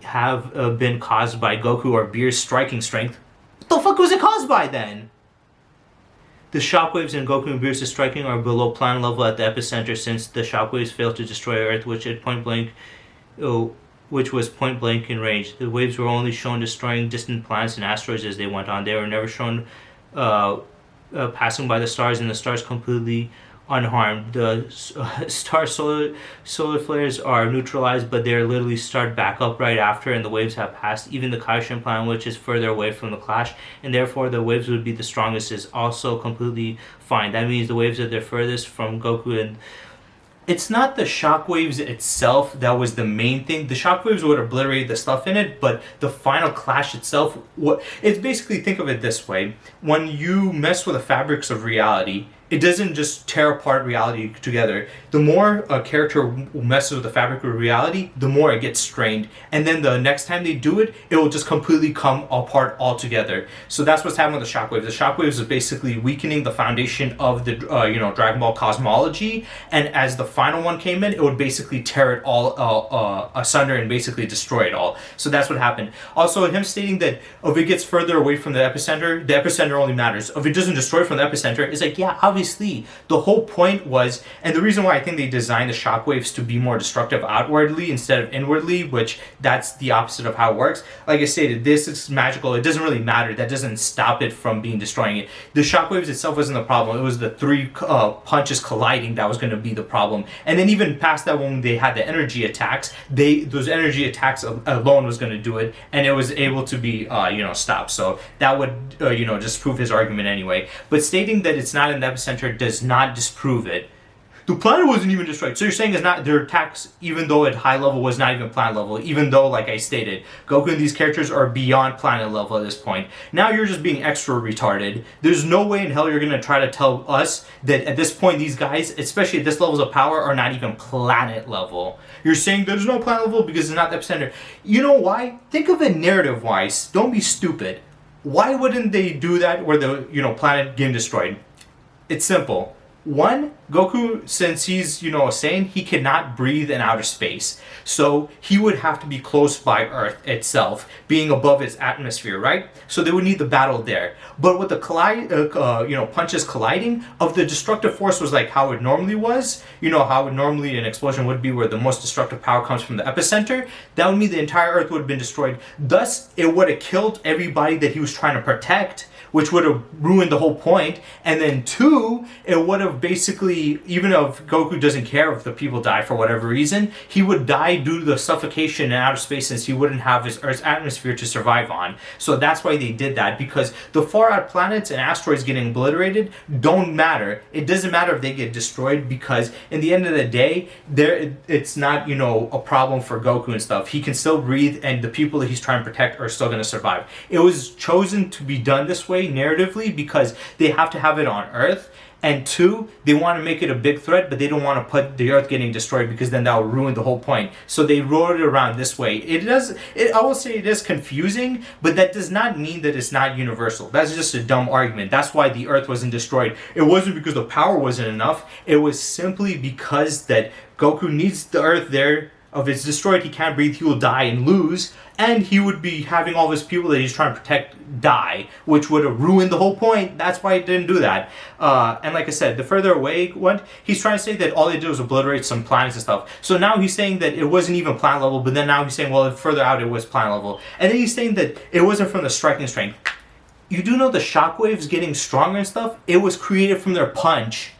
have been caused by Goku or Beerus' striking strength. What the fuck was it caused by then? The shockwaves in Goku and Beerus' striking are below planet level at the epicenter, since the shockwaves failed to destroy Earth, which was point blank in range. The waves were only shown destroying distant planets and asteroids as they went on. They were never shown passing by the stars, and the stars completely unharmed. The star solar flares are neutralized, but they're literally start back up right after, and the waves have passed. Even the Kaioken planet, which is further away from the clash, and therefore the waves would be the strongest, is also completely fine. That means the waves that they're furthest from Goku, and it's not the shockwaves itself that was the main thing. The shockwaves would obliterate the stuff in it, but the final clash itself, it's basically, think of it this way: when you mess with the fabrics of reality, it doesn't just tear apart reality together. The more a character messes with the fabric of reality, the more it gets strained, and then the next time they do it, it will just completely come apart altogether. So that's what's happening with the shockwaves. The shockwaves is basically weakening the foundation of the Dragon Ball cosmology, and as the final one came in, it would basically tear it all asunder and basically destroy it all. So that's what happened. Also, him stating that if it gets further away from the epicenter only matters. If it doesn't destroy from the epicenter, it's like, yeah, obviously the whole point was, and the reason why I think they designed the shockwaves to be more destructive outwardly instead of inwardly, which that's the opposite of how it works. Like I stated, this is magical. It doesn't really matter. That doesn't stop it from destroying it. The shockwaves itself wasn't the problem. It was the three punches colliding that was going to be the problem. And then even past that, when they had the energy attacks, those energy attacks alone was going to do it, and it was able to be stopped. So that would just prove his argument anyway. But stating that it's not in the epicenter does not disprove it. The planet wasn't even destroyed. So you're saying it's not their attacks, even though at high level was not even planet level, even though, like I stated, Goku and these characters are beyond planet level at this point. Now you're just being extra retarded. There's no way in hell you're going to try to tell us that at this point these guys, especially at this levels of power, are not even planet level. You're saying there's no planet level because it's not the epicenter. You know why? Think of it narrative-wise. Don't be stupid. Why wouldn't they do that where the planet getting destroyed? It's simple. One, Goku, since he's, a Saiyan, he cannot breathe in outer space. So he would have to be close by Earth itself, being above its atmosphere, right? So they would need the battle there. But with the punches colliding, of the destructive force was like how it normally was, how it normally an explosion would be where the most destructive power comes from the epicenter, that would mean the entire Earth would have been destroyed. Thus, it would have killed everybody that he was trying to protect, which would have ruined the whole point. And then two, it would have basically, even if Goku doesn't care if the people die for whatever reason, he would die due to the suffocation in outer space since he wouldn't have his Earth's atmosphere to survive on. So that's why they did that, because the far out planets and asteroids getting obliterated don't matter. It doesn't matter if they get destroyed, because in the end of the day, it's not, a problem for Goku and stuff. He can still breathe, and the people that he's trying to protect are still going to survive. It was chosen to be done this way narratively because they have to have it on Earth, and two, they want to make it a big threat, but they don't want to put the Earth getting destroyed because then that will ruin the whole point. So they wrote it around this way. I will say it is confusing, but that does not mean that it's not universal. That's just a dumb argument. That's why the Earth wasn't destroyed. It wasn't because the power wasn't enough. It was simply because that Goku needs the Earth there. If it's destroyed, he can't breathe, he will die and lose, and he would be having all his people that he's trying to protect die, which would have ruined the whole point. That's why he didn't do that. And like I said, the further away it went, he's trying to say that all they did was obliterate some planets and stuff. So now he's saying that it wasn't even planet level, but then now he's saying, well, further out it was planet level. And then he's saying that it wasn't from the striking strength. You do know the shockwaves getting stronger and stuff? It was created from their punch.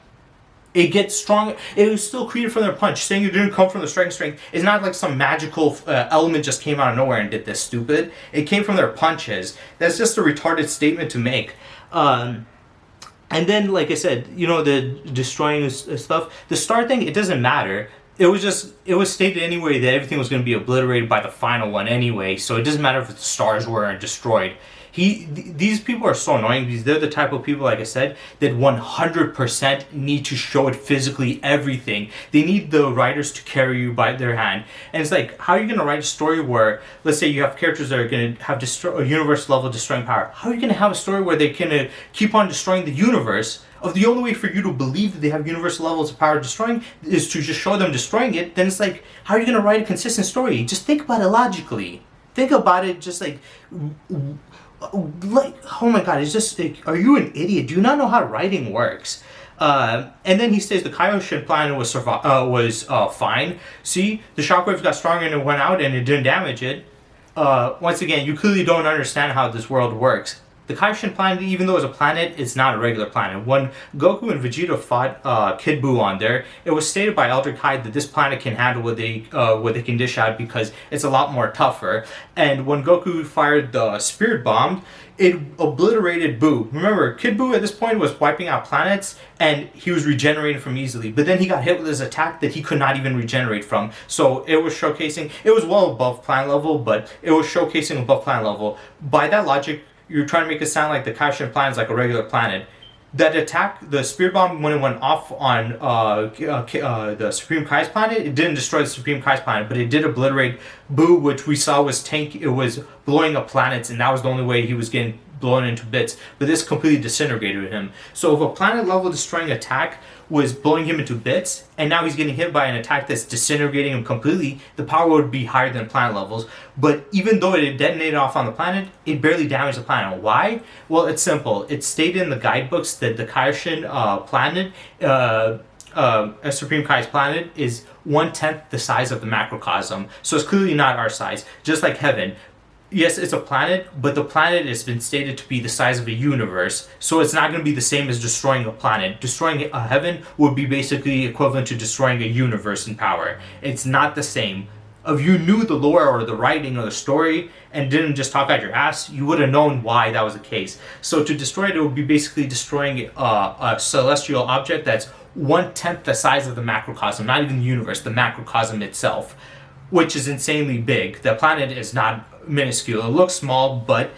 It gets stronger. It was still created from their punch. Saying it didn't come from the striking strength is not like some magical element just came out of nowhere and did this, stupid. It came from their punches. That's just a retarded statement to make. And then, like I said, the destroying stuff. The star thing, it doesn't matter. It was stated anyway that everything was going to be obliterated by the final one anyway. So it doesn't matter if the stars were destroyed. These people are so annoying because they're the type of people, like I said, that 100% need to show it physically, everything. They need the writers to carry you by their hand. And it's like, how are you going to write a story where, let's say you have characters that are going to have a universe level destroying power. How are you going to have a story where they can keep on destroying the universe? If the only way for you to believe that they have universal levels of power destroying is to just show them destroying it, then it's like, how are you going to write a consistent story? Just think about it logically. Think about it just like, oh my god, it's just like, are you an idiot? Do you not know how writing works? And then he says the Kaioken planet was fine. See, the shockwaves got stronger and it went out and it didn't damage it. Once again, you clearly don't understand how this world works. The Kaioshin planet, even though it's a planet, it's not a regular planet. When Goku and Vegeta fought Kid Buu on there, it was stated by Elder Kai that this planet can handle what they can dish out because it's a lot more tougher. And when Goku fired the Spirit Bomb, it obliterated Buu. Remember, Kid Buu at this point was wiping out planets and he was regenerating from easily. But then he got hit with his attack that he could not even regenerate from. So it was showcasing, it was well above planet level, but it was showcasing above planet level. By that logic, you're trying to make it sound like the Kaioshin planet is like a regular planet. That attack, the Spirit Bomb, when it went off on the Supreme Kai's planet, it didn't destroy the Supreme Kai's planet, but it did obliterate Buu, which we saw was it was blowing up planets, and that was the only way he was getting blown into bits. But this completely disintegrated him. So if a planet level destroying attack was blowing him into bits, and now he's getting hit by an attack that's disintegrating him completely, the power would be higher than planet levels. But even though it detonated off on the planet, it barely damaged the planet. Why? Well, it's simple. It's stated in the guidebooks that the Kaioshin planet, a Supreme Kai's planet, is 1/10 the size of the macrocosm. So it's clearly not our size. Just like heaven. Yes, it's a planet, but the planet has been stated to be the size of a universe, so it's not going to be the same as destroying a planet. Destroying a heaven would be basically equivalent to destroying a universe in power. It's not the same. If you knew the lore or the writing or the story and didn't just talk out your ass, you would have known why that was the case. So to destroy it would be basically destroying a celestial object that's 1/10 the size of the macrocosm, not even the universe, the macrocosm itself, which is insanely big. The planet is not minuscule. It looks small, but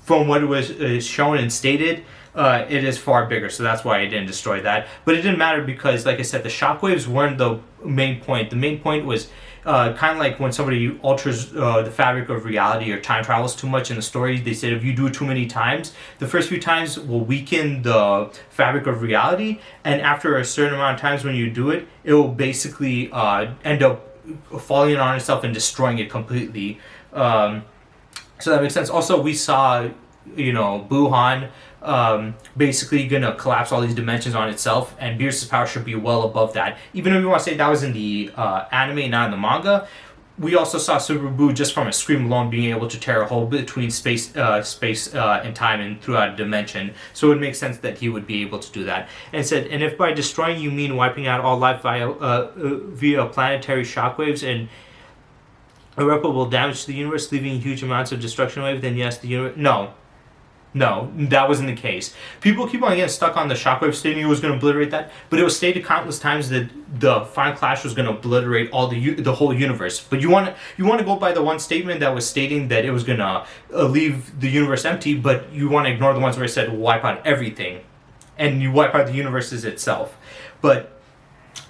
from what it was shown and stated, it is far bigger. So that's why it didn't destroy that. But it didn't matter because, like I said, the shockwaves weren't the main point. The main point was kind of like when somebody alters the fabric of reality or time travels too much in the story. They said if you do it too many times, the first few times will weaken the fabric of reality, and after a certain amount of times when you do it, it will basically end up falling on itself and destroying it completely. So that makes sense. Also, we saw, Buhan basically gonna collapse all these dimensions on itself, and Beerus's power should be well above that. Even if you want to say that was in the anime, not in the manga, we also saw Super Buu just from a scream alone being able to tear a hole between space and time and throughout a dimension. So it would make sense that he would be able to do that. And it said, and if by destroying you mean wiping out all life via planetary shockwaves and irreparable damage to the universe, leaving huge amounts of destruction wave, then yes, the universe... No, that wasn't the case. People keep on getting stuck on the shockwave stating it was going to obliterate that, but it was stated countless times that the final clash was going to obliterate all the whole universe. But you want to go by the one statement that was stating that it was going to leave the universe empty, but you want to ignore the ones where it said wipe out everything, and you wipe out the universes itself. But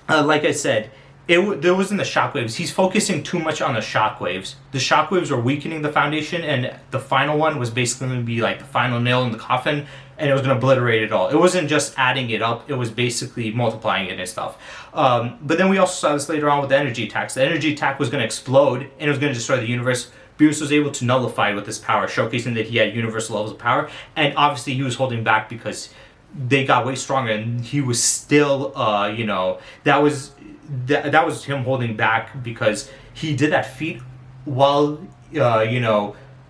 like I said, there wasn't the shockwaves. He's focusing too much on the shockwaves. The shockwaves were weakening the foundation, and the final one was basically going to be like the final nail in the coffin, and it was going to obliterate it all. It wasn't just adding it up, it was basically multiplying it and stuff. But then we also saw this later on with the energy attacks. The energy attack was going to explode, and it was going to destroy the universe. Beerus was able to nullify it with this power, showcasing that he had universal levels of power, and obviously he was holding back because they got way stronger, and he was still, that was him holding back because he did that feat while,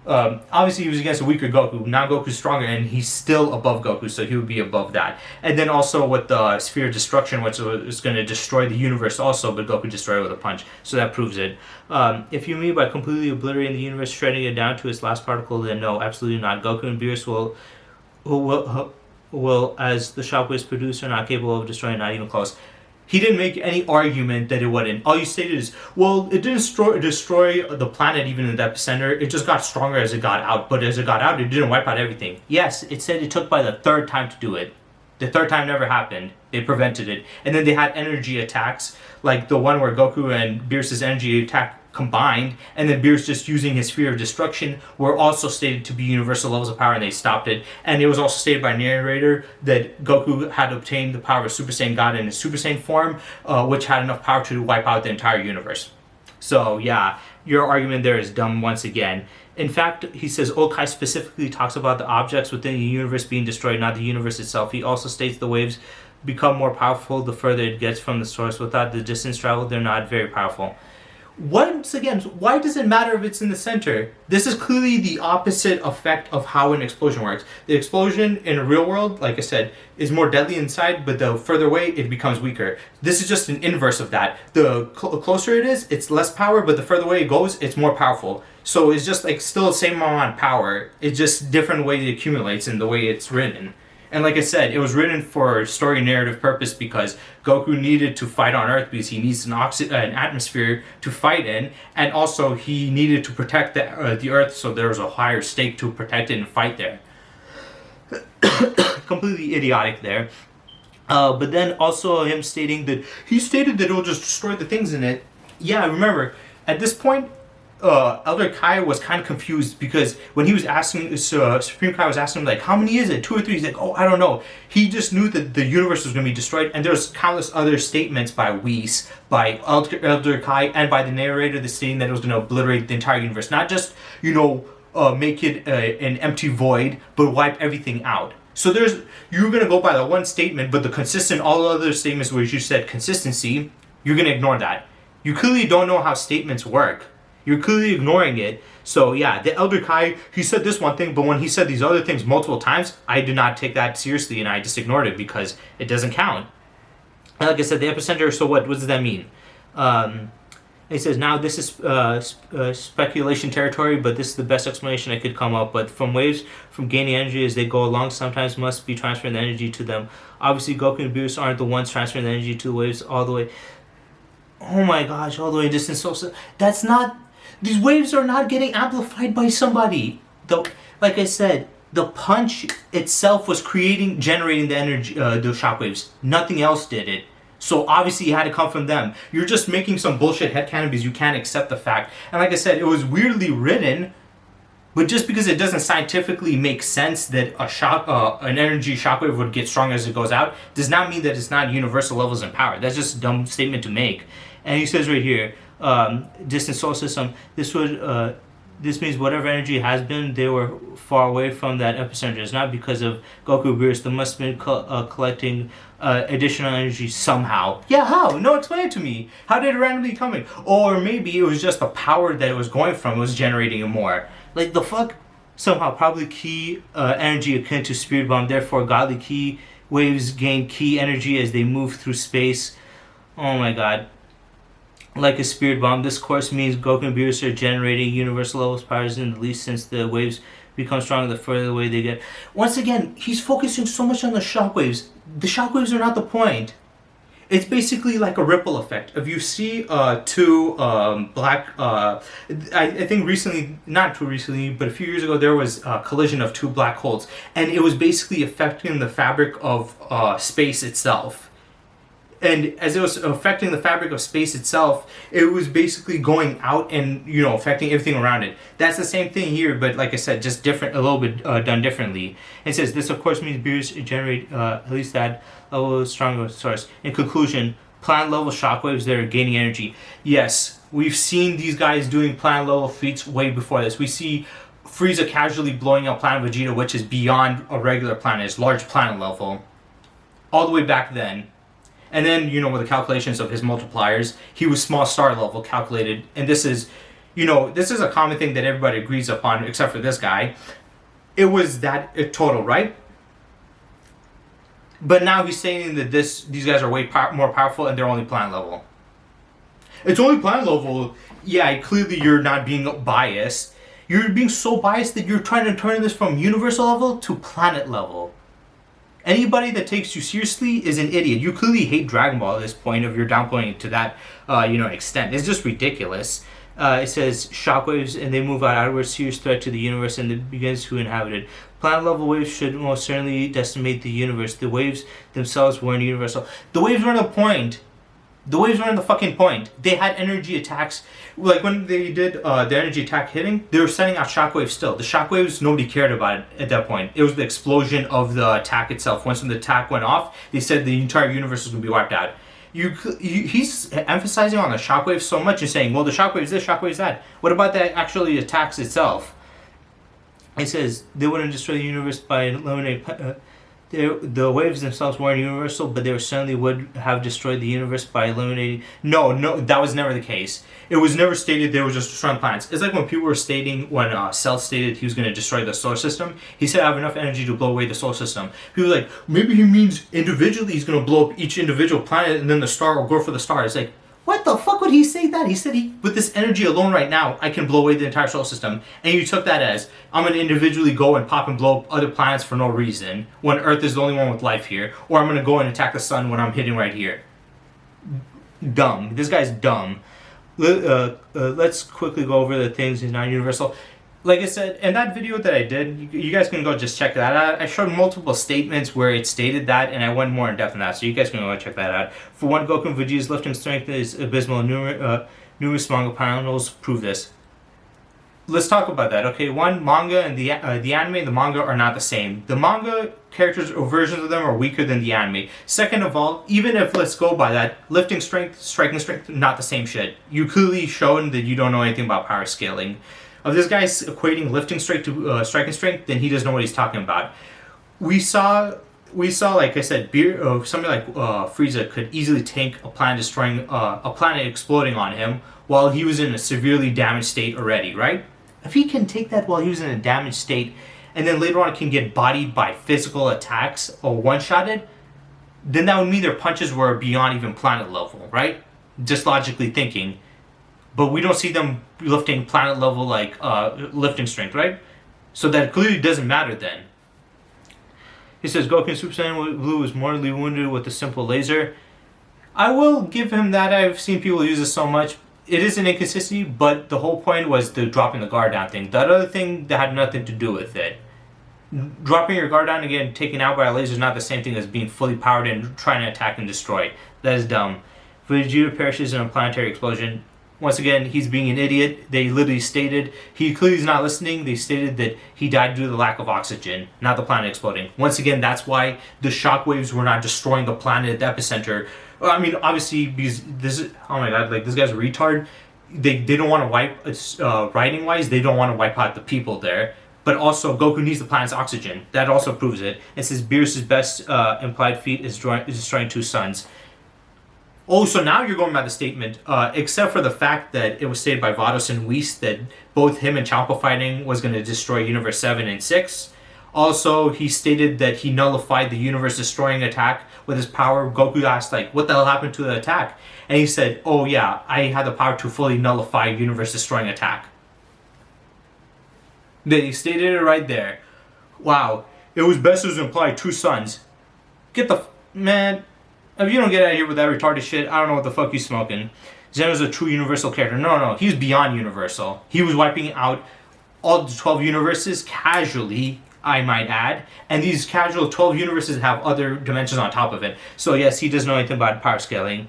obviously he was against a weaker Goku. Now Goku's stronger and he's still above Goku, so he would be above that. And then also with the Sphere of Destruction, which was going to destroy the universe also, but Goku destroyed it with a punch, so that proves it. If you mean by completely obliterating the universe, shredding it down to its last particle, then no, absolutely not. Goku and Beerus will, as the shockwaves produce, are not capable of destroying, not even close. He didn't make any argument that it wouldn't. All you stated is, well, it didn't destroy the planet even in the epicenter. It just got stronger as it got out. But as it got out, it didn't wipe out everything. Yes, it said it took by the third time to do it. The third time never happened. They prevented it. And then they had energy attacks, like the one where Goku and Beerus' energy attack combined, and then Beerus just using his Sphere of Destruction were also stated to be universal levels of power, and they stopped it. And it was also stated by narrator that Goku had obtained the power of Super Saiyan God in his Super Saiyan form, which had enough power to wipe out the entire universe. So yeah, your argument there is dumb once again. In fact, he says Old Kai specifically talks about the objects within the universe being destroyed, not the universe itself. He also states the waves become more powerful the further it gets from the source. Without the distance traveled, they're not very powerful. Once again, why does it matter if it's in the center? This is clearly the opposite effect of how an explosion works. The explosion in a real world, like I said, is more deadly inside, but the further away, it becomes weaker. This is just an inverse of that. The closer it is, it's less power, but the further away it goes, it's more powerful. So it's just like still the same amount of power. It's just different way it accumulates in the way it's written. And like I said, it was written for story narrative purpose because Goku needed to fight on Earth because he needs an atmosphere to fight in, and also he needed to protect the Earth, so there was a higher stake to protect it and fight there. Completely idiotic there. But then also him stating that he stated that it will just destroy the things in it. Yeah, remember, at this point, Elder Kai was kind of confused because when he was asking, Supreme Kai was asking him, like, how many is it? 2 or 3? He's like, oh, I don't know. He just knew that the universe was going to be destroyed, and there's countless other statements by Whis, by Elder Kai, and by the narrator that stating that it was going to obliterate the entire universe. Not just, make it an empty void, but wipe everything out. So you're going to go by the one statement, but all other statements where you said consistency, you're going to ignore that. You clearly don't know how statements work. You're clearly ignoring it. So yeah, the Elder Kai, he said this one thing, but when he said these other things multiple times, I did not take that seriously and I just ignored it because it doesn't count. And like I said, the epicenter, so what does that mean? He says, now this is speculation territory, but this is the best explanation I could come up with. From waves from gaining energy as they go along, sometimes must be transferring the energy to them. Obviously, Goku and Beerus aren't the ones transferring the energy to the waves all the way. Oh my gosh, all the way distant. So that's not... These waves are not getting amplified by somebody. Though, like I said, the punch itself was generating the energy, the shockwaves. Nothing else did it. So obviously it had to come from them. You're just making some bullshit headcanon because you can't accept the fact. And like I said, it was weirdly written, but just because it doesn't scientifically make sense that an energy shockwave would get stronger as it goes out, does not mean that it's not universal levels in power. That's just a dumb statement to make. And he says right here, distant solar system, this means whatever energy has been, they were far away from that epicenter. It's not because of Goku Beerus. They must have been collecting additional energy somehow. Yeah, how? No, explain it to me. How did it randomly come in? Or maybe it was just the power that it was going from was generating it more. Like, the fuck? Somehow, probably key energy akin to Spirit Bomb. Therefore, godly key waves gain key energy as they move through space. Oh my god. Like a Spirit Bomb, this course means Goku and Beerus are generating universal levels powers in the least, since the waves become stronger the further away they get. Once again, he's focusing so much on the shockwaves. The shockwaves are not the point. It's basically like a ripple effect. If you see two black... I think recently, not too recently, but a few years ago, there was a collision of two black holes. And it was basically affecting the fabric of space itself. And as it was affecting the fabric of space itself, it was basically going out and, affecting everything around it. That's the same thing here, but like I said, just different, a little bit done differently. It says, this of course means Beerus generate at least that level of stronger source. In conclusion, planet level shockwaves that are gaining energy. Yes, we've seen these guys doing planet level feats way before this. We see Frieza casually blowing up Planet Vegeta, which is beyond a regular planet. It's large planet level. All the way back then. And then, with the calculations of his multipliers, he was small star level calculated. And this is, this is a common thing that everybody agrees upon, except for this guy. It was that total, right? But now he's saying that these guys are way more powerful and they're only planet level. It's only planet level. Yeah, clearly you're not being biased. You're being so biased that you're trying to turn this from universal level to planet level. Anybody that takes you seriously is an idiot. You clearly hate Dragon Ball at this point if you're downplaying it to that, extent. It's just ridiculous. It says shockwaves and they move out outward, serious threat to the universe, and it begins to inhabit it. Planet level waves should most certainly decimate the universe. The waves themselves weren't universal. The waves weren't the point. The waves weren't the fucking point. They had energy attacks. Like when they did the energy attack hitting, they were sending out shockwaves still. The shockwaves, nobody cared about it at that point. It was the explosion of the attack itself. Once the attack went off, they said the entire universe was going to be wiped out. He's emphasizing on the shockwaves so much and saying, well, the shockwave is this, shockwave is that. What about the actually attacks itself? It says they wouldn't destroy the universe by eliminating the waves themselves weren't universal, but they certainly would have destroyed the universe by eliminating. No, that was never the case. It was never stated they were just destroying planets. It's like when people were stating, when Cell stated he was going to destroy the solar system, he said I have enough energy to blow away the solar system. People were like, maybe he means individually he's going to blow up each individual planet and then the star will go for the star. It's like, what the fuck would he say that? He said with this energy alone right now, I can blow away the entire solar system. And you took that as, I'm going to individually go and pop and blow up other planets for no reason, when Earth is the only one with life here. Or I'm going to go and attack the sun when I'm hitting right here. Dumb. This guy's dumb. Let's quickly go over the things in non-universal. Like I said, in that video that I did, you guys can go just check that out. I showed multiple statements where it stated that, and I went more in depth in that, so you guys can go check that out. For one, Goku and Vegeta's lifting strength is abysmal, and numerous manga panels prove this. Let's talk about that. Okay, one, manga and the anime and the manga are not the same. The manga characters or versions of them are weaker than the anime. Second of all, even if let's go by that, lifting strength, striking strength, not the same shit. You clearly shown that you don't know anything about power scaling. If this guy's equating lifting strength to striking strength, then he doesn't know what he's talking about. We saw, like I said, somebody like Frieza could easily tank a planet destroying, a planet exploding on him while he was in a severely damaged state already, right? If he can take that while he was in a damaged state, and then later on can get bodied by physical attacks or one-shotted, then that would mean their punches were beyond even planet level, right? Just logically thinking. But we don't see them lifting planet level like lifting strength, right? So that clearly doesn't matter then. He says Goku Super Saiyan Blue was mortally wounded with a simple laser. I will give him that. I've seen people use this so much. It is an inconsistency, but the whole point was the dropping the guard down thing. That other thing that had nothing to do with it. Dropping your guard down again, taken out by a laser is not the same thing as being fully powered and trying to attack and destroy. That is dumb. Vegeta perishes in a planetary explosion. Once again, he's being an idiot. They literally stated, he clearly is not listening. They stated that he died due to the lack of oxygen, not the planet exploding. Once again, that's why the shockwaves were not destroying the planet at the epicenter. I mean, obviously, because this is, oh my god, like, this guy's a retard. They don't want to wipe, writing-wise, they don't want to wipe out the people there. But also, Goku needs the planet's oxygen. That also proves it. It says Beerus' best implied feat is destroying two suns. Oh, so now you're going by the statement, except for the fact that it was stated by Vados and Whis that both him and Champa fighting was going to destroy Universe 7 and 6. Also, he stated that he nullified the universe-destroying attack with his power. Goku asked, like, what the hell happened to the attack? And he said, oh yeah, I had the power to fully nullify universe-destroying attack. They stated it right there. Wow, it was best to imply two suns. Get the... man... If you don't get out of here with that retarded shit, I don't know what the fuck you smoking. Zeno's a true universal character. No, he was beyond universal. He was wiping out all the 12 universes casually, I might add. And these casual 12 universes have other dimensions on top of it. So yes, he doesn't know anything about power scaling.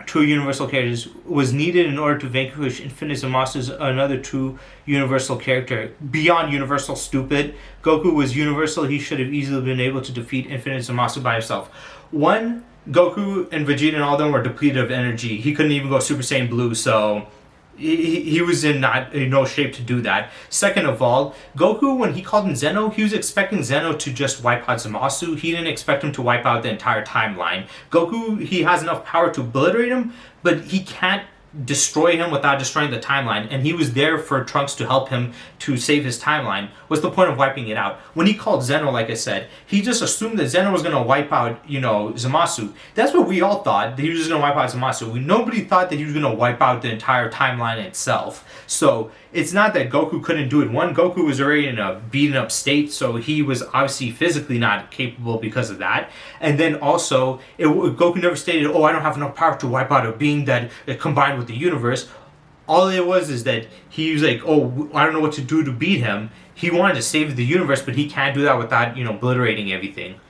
True universal characters was needed in order to vanquish Infinite Zamasu, another true universal character. Beyond universal, stupid. Goku was universal. He should have easily been able to defeat Infinite Zamasu by himself. One, Goku and Vegeta and all of them were depleted of energy. He couldn't even go Super Saiyan Blue, so he was in no shape to do that. Second of all, Goku, when he called in Zeno, he was expecting Zeno to just wipe out Zamasu. He didn't expect him to wipe out the entire timeline. Goku, he has enough power to obliterate him, but he can't destroy him without destroying the timeline, and he was there for Trunks to help him to save his timeline. What's the point of wiping it out? When he called Zeno, like I said, he just assumed that Zeno was going to wipe out, Zamasu. That's what we all thought, that he was just going to wipe out Zamasu. Nobody thought that he was going to wipe out the entire timeline itself. So it's not that Goku couldn't do it. One, Goku was already in a beaten up state, so he was obviously physically not capable because of that. And then also, Goku never stated, oh, I don't have enough power to wipe out a being that combined with the universe. All it was is that he was like, oh, I don't know what to do to beat him. He wanted to save the universe, but he can't do that without, obliterating everything.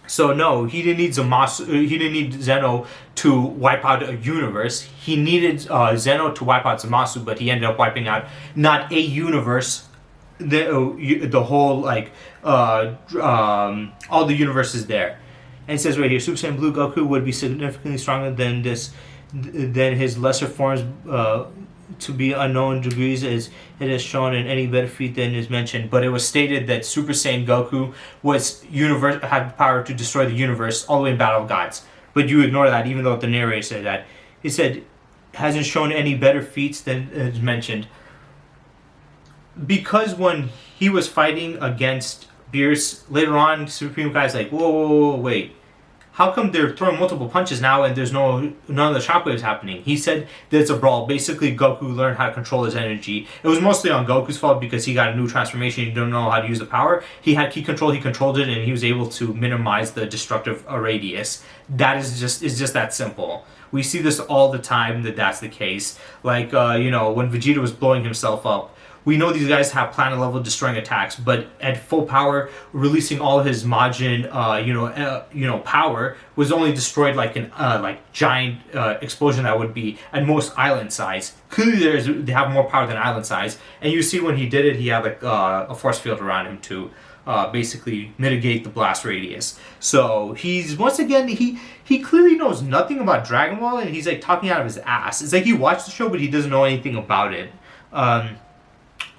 So no, he didn't need Zamasu. He didn't need Zeno to wipe out a universe. He needed Zeno to wipe out Zamasu, but he ended up wiping out not a universe, the whole all the universes there. And it says right here, Super Saiyan Blue Goku would be significantly stronger than his lesser forms. to be unknown degrees as it is shown in any better feat than is mentioned, but it was stated that Super Saiyan Goku had the power to destroy the universe all the way in Battle of Gods. But you ignore that, even though the narrator said that. He said hasn't shown any better feats than is mentioned. Because when he was fighting against Beerus, later on, Supreme Guy's like, whoa, wait. How come they're throwing multiple punches now and there's none of the shockwaves happening? He said that it's a brawl. Basically, Goku learned how to control his energy. It was mostly on Goku's fault because he got a new transformation. He didn't know how to use the power. He had ki control. He controlled it, and he was able to minimize the destructive radius. That is just that simple. We see this all the time that's the case. Like when Vegeta was blowing himself up. We know these guys have planet level destroying attacks, but at full power, releasing all his Majin, power was only destroyed like an giant explosion that would be at most island size. Clearly, they have more power than island size, and you see when he did it, he had like a force field around him to basically mitigate the blast radius. So he's once again he clearly knows nothing about Dragon Ball, and he's like talking out of his ass. It's like he watched the show, but he doesn't know anything about it.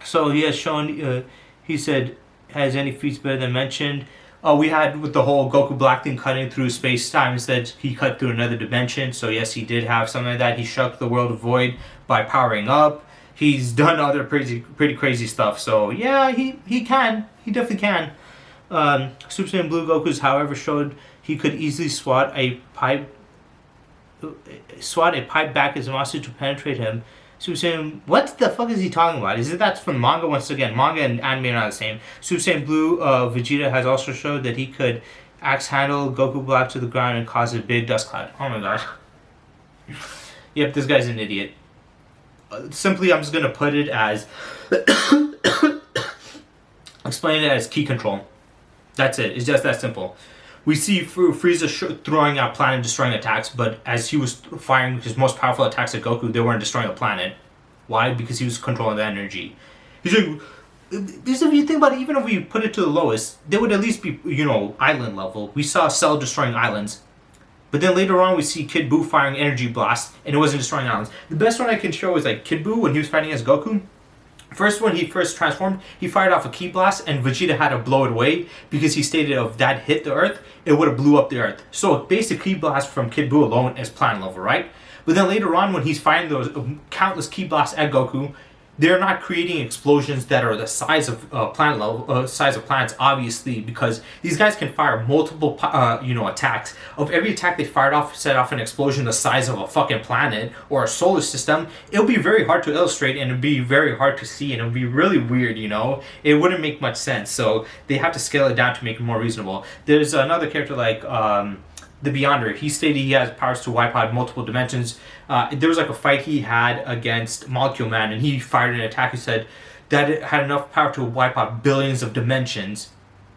So he has shown, he said, has any feats better than mentioned. We had with the whole Goku Black thing cutting through space-time, instead he cut through another dimension. So yes, he did have something like that. He shook the world of Void by powering up. He's done other pretty crazy stuff. So yeah, he definitely can. Super Saiyan Blue Goku's, however, showed he could easily swat a pipe back as monster to penetrate him. Super Saiyan, what the fuck is he talking about? Is it that's from manga? Once again, manga and anime are not the same. Super Saiyan Blue, Vegeta has also showed that he could axe handle Goku Black to the ground and cause a big dust cloud. Oh my gosh. Yep, this guy's an idiot. Simply, I'm just gonna put it as explain it as ki control. That's it. It's just that simple. We see Frieza throwing out planet destroying attacks, but as he was firing his most powerful attacks at Goku, they weren't destroying the planet. Why? Because he was controlling the energy. He's like, because if you think about it, even if we put it to the lowest, they would at least be, island level. We saw Cell destroying islands. But then later on, we see Kid Buu firing energy blasts, and it wasn't destroying islands. The best one I can show is like Kid Buu when he was fighting against Goku. First, when he first transformed, he fired off a ki blast, and Vegeta had to blow it away because he stated if that hit the Earth, it would have blew up the Earth. So a basic ki blast from Kid Buu alone is planet level, right? But then later on, when he's firing those countless ki blasts at Goku, they're not creating explosions that are the size of planet level, size of planets, obviously, because these guys can fire multiple, attacks. Of every attack they fired off, set off an explosion the size of a fucking planet or a solar system. It'll be very hard to illustrate, and it'll be very hard to see, and it'll be really weird. It wouldn't make much sense. So they have to scale it down to make it more reasonable. There's another character like the Beyonder. He stated he has powers to wipe out multiple dimensions. There was like a fight he had against Molecule Man, and he fired an attack. He said that it had enough power to wipe out billions of dimensions.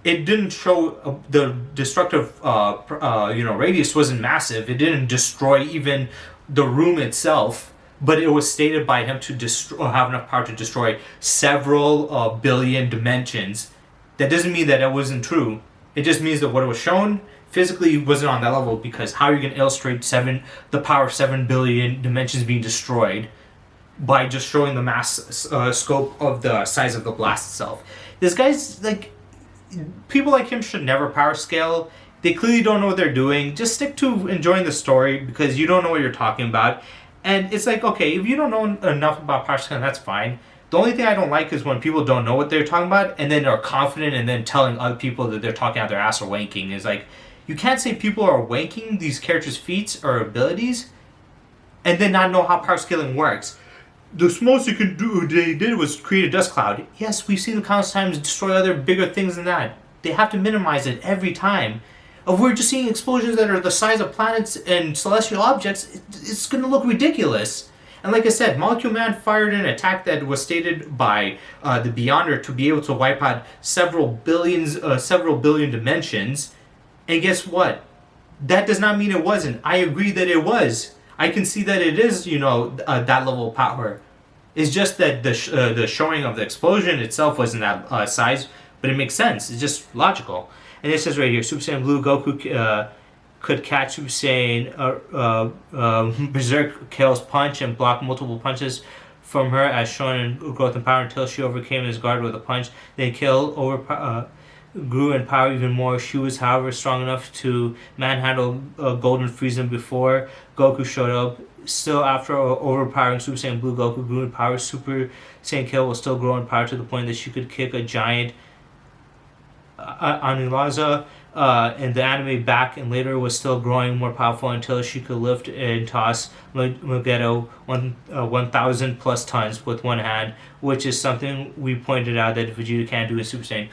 It didn't show the destructive, radius wasn't massive. It didn't destroy even the room itself, but it was stated by him to have enough power to destroy several billion dimensions. That doesn't mean that it wasn't true. It just means that what was shown physically wasn't on that level, because how are you going to illustrate the power of 7 billion dimensions being destroyed by just showing the mass scope of the size of the blast itself? This guy's like, people like him should never power scale. They clearly don't know what they're doing. Just stick to enjoying the story, because you don't know what you're talking about. And it's like, okay, if you don't know enough about power scaling, that's fine. The only thing I don't like is when people don't know what they're talking about and then are confident and then telling other people that they're talking out their ass or wanking. Is like, you can't say people are wanking these characters' feats or abilities and then not know how power scaling works. The most they did was create a dust cloud. Yes, we've seen them countless times destroy other bigger things than that. They have to minimize it every time. If we're just seeing explosions that are the size of planets and celestial objects, it's going to look ridiculous. And like I said, Molecule Man fired an attack that was stated by the Beyonder to be able to wipe out several billion dimensions. And guess what? That does not mean it wasn't. I agree that it was. I can see that it is, that level of power. It's just that the showing of the explosion itself wasn't that size, but it makes sense. It's just logical. And it says right here, Super Saiyan Blue Goku could catch Super Saiyan Berserk Kale's punch and block multiple punches from her as shown in Growth and Power until she overcame his guard with a punch. Then Kill grew in power even more. She was, however, strong enough to manhandle Golden Frieza before Goku showed up. Still, after overpowering Super Saiyan Blue, Goku grew in power. Super Saiyan Kill will still grow in power to the point that she could kick a giant Anilaza in the anime back, and later was still growing more powerful until she could lift and toss Megiddo 1,000 plus tons with one hand, which is something we pointed out that Vegeta can't do in Super Saiyan.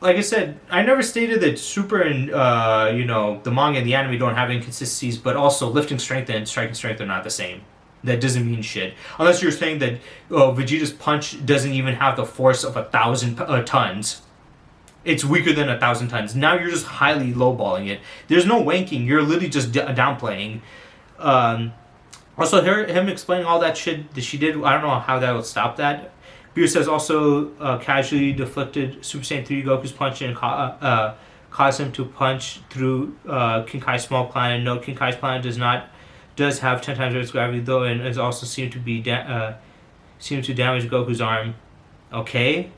Like I said, I never stated that Super and the manga and the anime don't have inconsistencies, but also lifting strength and striking strength are not the same. That doesn't mean shit. Unless you're saying that Vegeta's punch doesn't even have the force of 1,000 tons. It's weaker than 1,000 tons. Now you're just highly lowballing it. There's no wanking. You're literally just downplaying. Also, him explaining all that shit that she did, I don't know how that would stop that. Beerus has also casually deflected Super Saiyan 3 Goku's punch and caused him to punch through King Kai's small planet. No, King Kai's planet does have 10 times Earth's gravity though, and is also seemed to damage Goku's arm. Okay.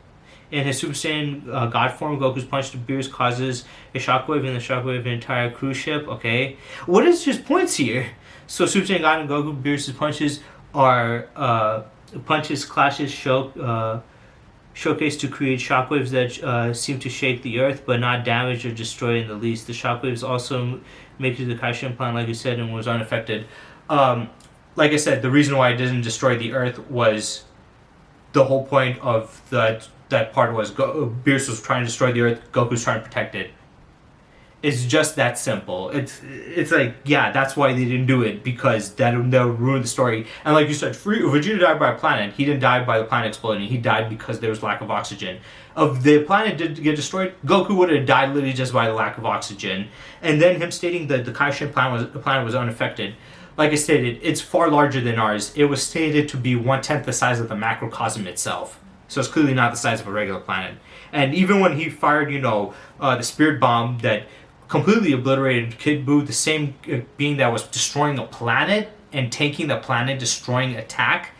In his Super Saiyan God form, Goku's punch to Beerus causes a shockwave in the shockwave of an entire cruise ship. Okay. What is his points here? So Super Saiyan God and Goku, Beerus' punches are clashes showcase to create shockwaves that seem to shake the earth but not damage or destroy in the least. The shockwaves also make it to the Kaishin planet, like you said, and was unaffected. Like I said, the reason why it didn't destroy the earth was the whole point of that part was Beerus was trying to destroy the earth, Goku's trying to protect it. It's just that simple. It's like, yeah, that's why they didn't do it, because that would ruin the story. And like you said, Vegeta died by a planet. He didn't die by the planet exploding. He died because there was lack of oxygen. If the planet did get destroyed, Goku would have died literally just by the lack of oxygen. And then him stating that the Kaishin planet was unaffected. Like I stated, it's far larger than ours. It was stated to be 1/10 the size of the macrocosm itself. So it's clearly not the size of a regular planet. And even when he fired, the spirit bomb that completely obliterated Kid Buu, the same being that was destroying a planet and tanking the planet, destroying attack,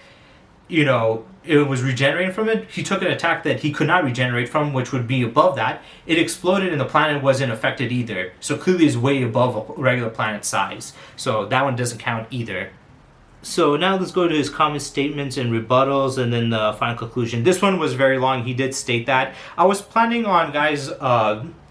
it was regenerating from it. He took an attack that he could not regenerate from, which would be above that. It exploded and the planet wasn't affected either. So clearly it's way above a regular planet size. So that one doesn't count either. So now let's go to his common statements and rebuttals and then the final conclusion. This one was very long. He did state that. I was planning on, guys,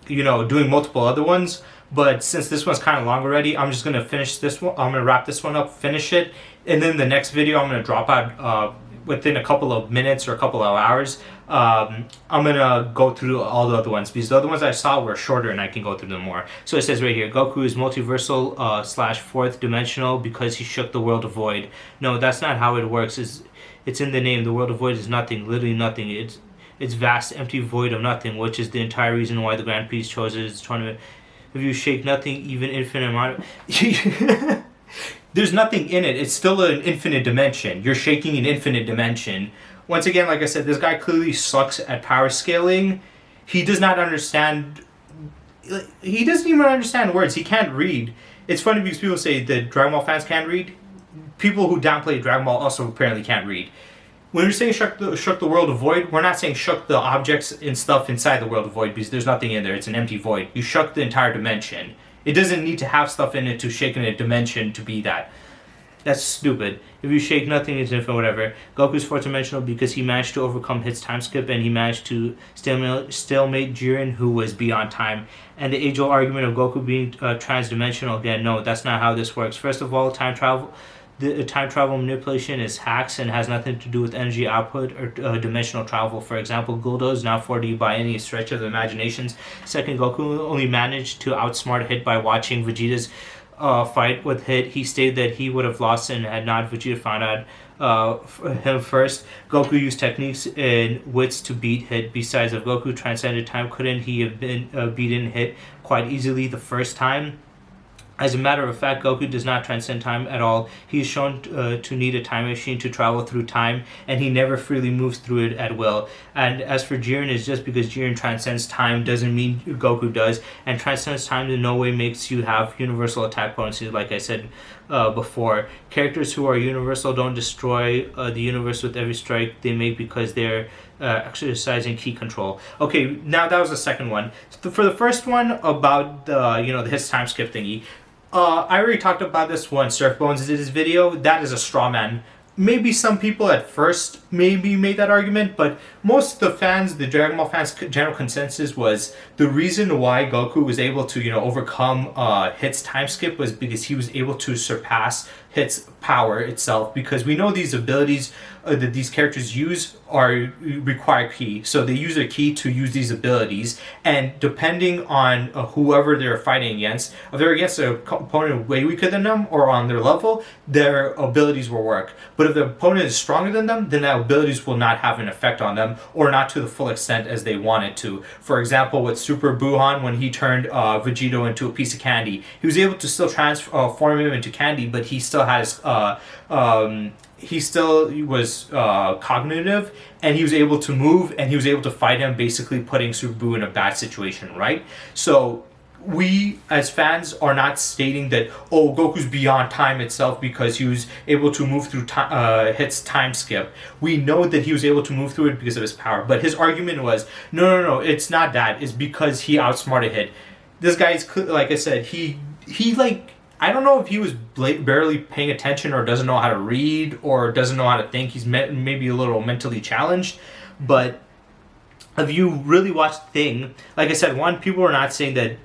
doing multiple other ones, but since this one's kind of long already, I'm just going to finish this one. I'm going to wrap this one up, finish it, and then the next video I'm going to drop out within a couple of minutes or a couple of hours. I'm going to go through all the other ones, because the other ones I saw were shorter and I can go through them more. So it says right here, Goku is multiversal / fourth dimensional because he shook the world of void. No, that's not how it works. It's in the name. The world of void is nothing, literally nothing. It's vast, empty void of nothing, which is the entire reason why the Grand Prix chose it as a tournament. If you shake nothing, even infinite amount of... There's nothing in it. It's still an infinite dimension. You're shaking an infinite dimension. Once again, like I said, this guy clearly sucks at power scaling. He does not understand... He doesn't even understand words. He can't read. It's funny because people say that Dragon Ball fans can't read. People who downplay Dragon Ball also apparently can't read. When we're saying shook the world of void, we're not saying shook the objects and stuff inside the world of void, because there's nothing in there. It's an empty void. You shook the entire dimension. It doesn't need to have stuff in it to shake in a dimension to be that. That's stupid. If you shake nothing, it's infinite, whatever. Goku's fourth dimensional because he managed to overcome his time skip and he managed to stalemate Jiren, who was beyond time. And the age-old argument of Goku being trans-dimensional, again, no, that's not how this works. First of all, time travel manipulation is hacks and has nothing to do with energy output or dimensional travel. For example, Guldo is now 4D by any stretch of the imaginations. Second, Goku only managed to outsmart Hit by watching Vegeta's fight with Hit. He stated that he would have lost and had not Vegeta found out him first. Goku used techniques and wits to beat Hit. Besides, if Goku transcended time, couldn't he have been beaten Hit quite easily the first time? As a matter of fact, Goku does not transcend time at all. He is shown to need a time machine to travel through time, and he never freely moves through it at will. And as for Jiren, it's just because Jiren transcends time doesn't mean Goku does, and transcends time in no way makes you have universal attack potency. Like I said, before. Characters who are universal don't destroy the universe with every strike they make because they're exercising ki control. Okay, now that was the second one. So for the first one about the hits time skip thingy, I already talked about this when Surf Bones did his video. That is a straw man. Maybe some people at first maybe made that argument, but most of the fans, the Dragon Ball fans' general consensus was the reason why Goku was able to, overcome Hit's time skip was because he was able to surpass Hit's power itself. Because we know these abilities that these characters use require ki, so they use a ki to use these abilities. And depending on whoever they're fighting against, if they're against an opponent way weaker than them or on their level, their abilities will work. But if the opponent is stronger than them, then that abilities will not have an effect on them, or not to the full extent as they want it to. For example, with Super Buhan, when he turned Vegito into a piece of candy, he was able to still transform him into candy, but he still has he still was cognitive, and he was able to move, and he was able to fight him, basically putting Super Buu in a bad situation, right? So we as fans are not stating that, oh, Goku's beyond time itself because he was able to move through Hit's time skip. We know that he was able to move through it because of his power, but his argument was, no, it's not that. It's because he outsmarted Hit. This guy's, like I said, he I don't know if he was barely paying attention, or doesn't know how to read, or doesn't know how to think. He's maybe a little mentally challenged. But if you really watch the thing, like I said, people are not saying that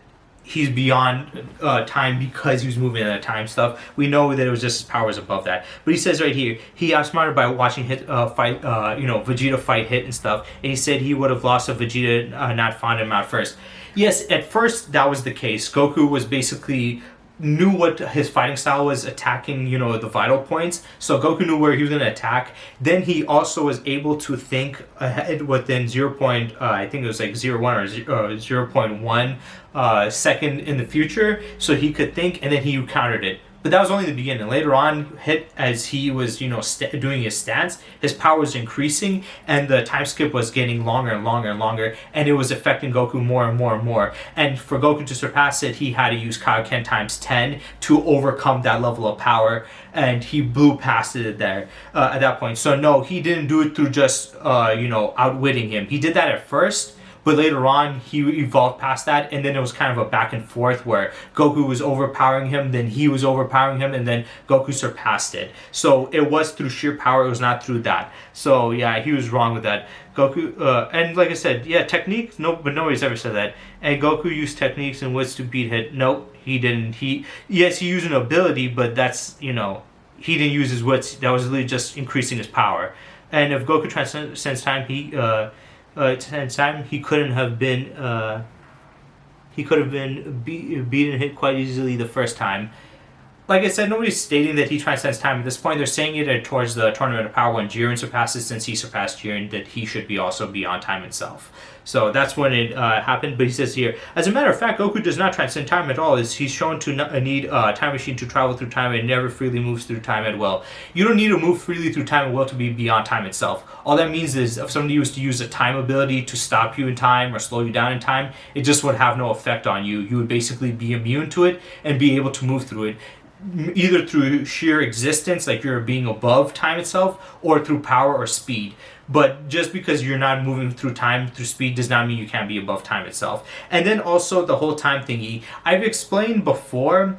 he's beyond time because he was moving in that time stuff. We know that it was just his powers above that. But he says right here, he outsmarted by watching Hit fight, Vegeta fight Hit and stuff. And he said he would have lost if Vegeta not found him out first. Yes, at first that was the case. Goku was basically knew what his fighting style was, attacking, the vital points. So Goku knew where he was going to attack. Then he also was able to think ahead within I think it was like 0.1 or 0.1 second in the future, so he could think, and then he countered it. But that was only the beginning. Later on, Hit, as he was, doing his stance, his power was increasing, and the time skip was getting longer and longer and longer, and it was affecting Goku more and more and more. And for Goku to surpass it, he had to use Kaioken times 10 to overcome that level of power, and he blew past it there at that point. So no, he didn't do it through just, outwitting him. He did that at first, but later on, he evolved past that, and then it was kind of a back and forth where Goku was overpowering him, then he was overpowering him, and then Goku surpassed it. So it was through sheer power, it was not through that. So yeah, he was wrong with that. Goku, and like I said, yeah, techniques, no, but nobody's ever said that. And Goku used techniques and wits to beat Hit. Nope, he didn't. Yes, he used an ability, but that's, he didn't use his wits. That was literally just increasing his power. And if Goku transcends time, he couldn't have been beaten Hit quite easily the first time. Like I said, nobody's stating that he transcends time at this point. They're saying it towards the Tournament of Power when Jiren surpasses, since he surpassed Jiren, that he should be also beyond time itself. So that's when it happened. But he says here, as a matter of fact, Goku does not transcend time at all. He's shown to need a time machine to travel through time, and never freely moves through time at will. You don't need to move freely through time at will to be beyond time itself. All that means is if somebody was to use a time ability to stop you in time or slow you down in time, it just would have no effect on you. You would basically be immune to it and be able to move through it, either through sheer existence, like you're being above time itself, or through power or speed. But just because you're not moving through time through speed does not mean you can't be above time itself. And then also the whole time thingy, I've explained before,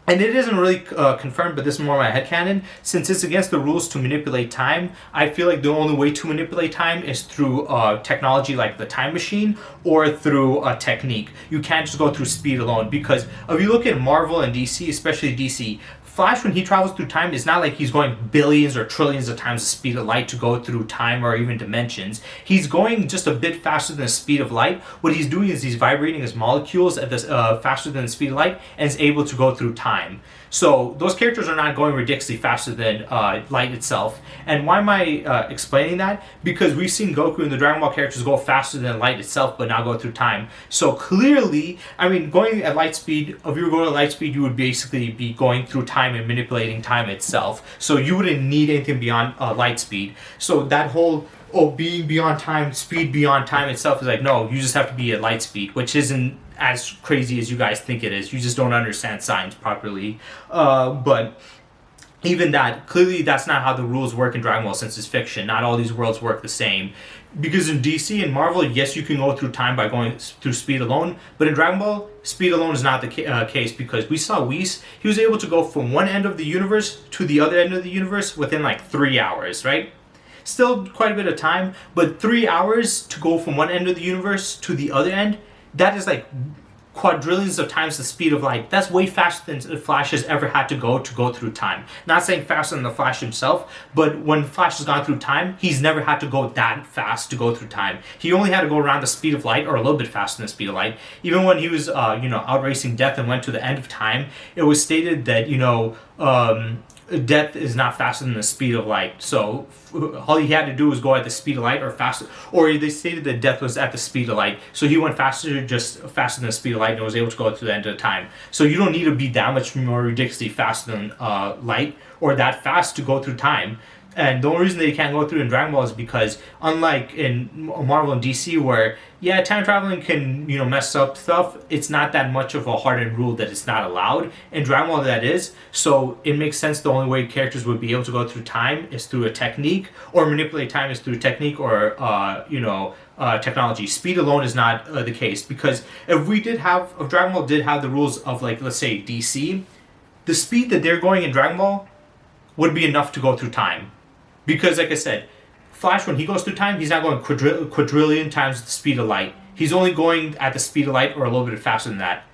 and it isn't really confirmed, but this is more my headcanon. Since it's against the rules to manipulate time, I feel like the only way to manipulate time is through technology like the time machine, or through a technique. You can't just go through speed alone, because if you look at Marvel and DC, especially DC, Flash, when he travels through time, it's not like he's going billions or trillions of times the speed of light to go through time or even dimensions. He's going just a bit faster than the speed of light. What he's doing is he's vibrating his molecules at this faster than the speed of light, and is able to go through time. So those characters are not going ridiculously faster than light itself. And why am I explaining that? Because we've seen Goku and the Dragon Ball characters go faster than light itself, but not go through time. So clearly, going at light speed, if you were going at light speed, you would basically be going through time and manipulating time itself. So you wouldn't need anything beyond light speed. So that whole being beyond time, speed beyond time itself is like, no, you just have to be at light speed, which isn't as crazy as you guys think it is. You just don't understand science properly. But even that, clearly that's not how the rules work in Dragon Ball since it's fiction. Not all these worlds work the same. Because in DC and Marvel, yes, you can go through time by going through speed alone, but in Dragon Ball, speed alone is not the case, because we saw Whis, he was able to go from one end of the universe to the other end of the universe within like 3 hours, right? Still quite a bit of time, but 3 hours to go from one end of the universe to the other end, that is like quadrillions of times the speed of light. That's way faster than the Flash has ever had to go through time. Not saying faster than the Flash himself, but when Flash has gone through time, he's never had to go that fast to go through time. He only had to go around the speed of light, or a little bit faster than the speed of light. Even when he was, out racing Death and went to the end of time, it was stated that, Death is not faster than the speed of light. So all he had to do was go at the speed of light or faster. Or they stated that Death was at the speed of light. So he went faster, just faster than the speed of light, and was able to go to the end of the time. So you don't need to be that much more ridiculously faster than light, or that fast to go through time. And the only reason they can't go through in Dragon Ball is because, unlike in Marvel and DC, where, yeah, time traveling can, mess up stuff, it's not that much of a hardened rule that it's not allowed. In Dragon Ball, that is. So it makes sense the only way characters would be able to go through time is through a technique, or manipulate time is through technique, or, technology. Speed alone is not the case. Because if Dragon Ball did have the rules of, like, let's say, DC, the speed that they're going in Dragon Ball would be enough to go through time. Because, like I said, Flash, when he goes through time, he's not going quadrillion times the speed of light. He's only going at the speed of light, or a little bit faster than that.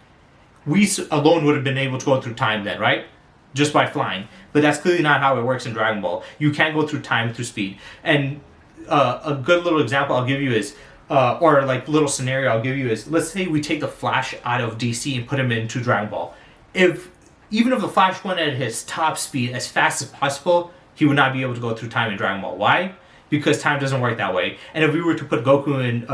We alone would have been able to go through time then, right? Just by flying. But that's clearly not how it works in Dragon Ball. You can't go through time through speed. And a good little example I'll give you is, or like little scenario I'll give you is, let's say we take the Flash out of DC and put him into Dragon Ball. Even if the Flash went at his top speed as fast as possible, he would not be able to go through time in Dragon Ball. Why? Because time doesn't work that way. And if we were to put Goku in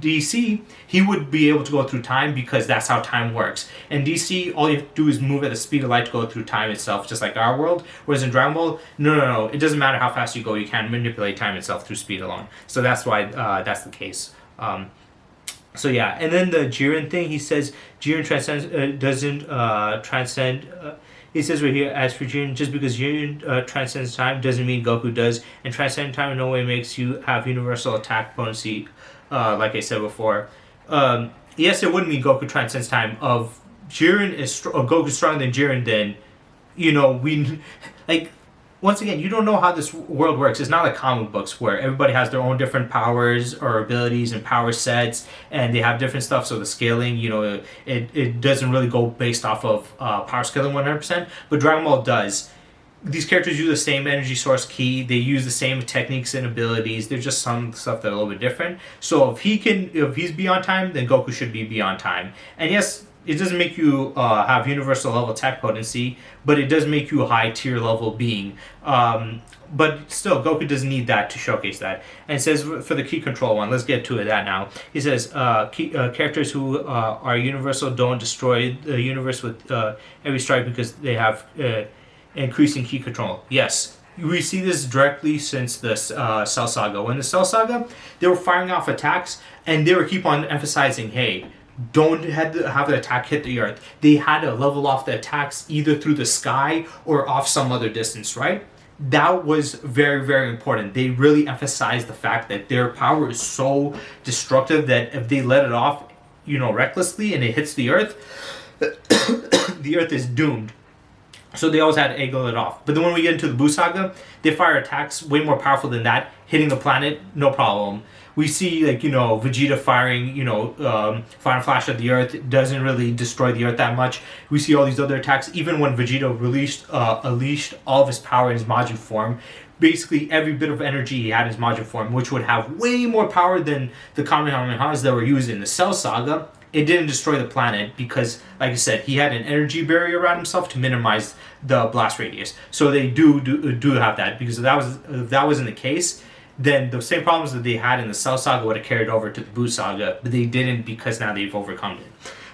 DC, he would be able to go through time, because that's how time works. In DC, all you have to do is move at the speed of light to go through time itself, just like our world. Whereas in Dragon Ball, no. It doesn't matter how fast you go. You can't manipulate time itself through speed alone. So that's why that's the case. So yeah, and then the Jiren thing, he says Jiren doesn't transcend. He says right here, as for Jiren, just because Jiren transcends time doesn't mean Goku does, and transcending time in no way makes you have universal attack potency, like I said before. Yes, it wouldn't mean Goku transcends time. If Goku's stronger than Jiren, then, once again, you don't know how this world works. It's not like comic books where everybody has their own different powers or abilities and power sets, and they have different stuff. So the scaling, it doesn't really go based off of power scaling 100%. But Dragon Ball does. These characters use the same energy source key. They use the same techniques and abilities. There's just some stuff that are a little bit different. So if he's beyond time, then Goku should be beyond time. And yes, it doesn't make you have universal level attack potency, but it does make you a high tier level being. But still, Goku doesn't need that to showcase that. And it says for the key control one, let's get to that now. He says characters who are universal don't destroy the universe with every strike because they have increasing key control. Yes. We see this directly since the Cell Saga. When the Cell Saga, they were firing off attacks, and they were keep on emphasizing, hey, don't have the attack hit the earth. They had to level off the attacks either through the sky or off some other distance, right? That was very, very important. They really emphasized the fact that their power is so destructive that if they let it off, recklessly, and it hits the earth, the earth is doomed. So they always had to angle it off. But then when we get into the Buu Saga, they fire attacks way more powerful than that, hitting the planet, no problem. We see, Vegeta firing, Fire and Flash at the Earth. It doesn't really destroy the Earth that much. We see all these other attacks. Even when Vegeta unleashed all of his power in his Majin form, basically every bit of energy he had in his Majin form, which would have way more power than the Kamehamehas that were used in the Cell Saga, it didn't destroy the planet because, like I said, he had an energy barrier around himself to minimize the blast radius. So they do have that, because if that wasn't the case, then the same problems that they had in the Cell Saga would have carried over to the Buu Saga, but they didn't because now they've overcome it.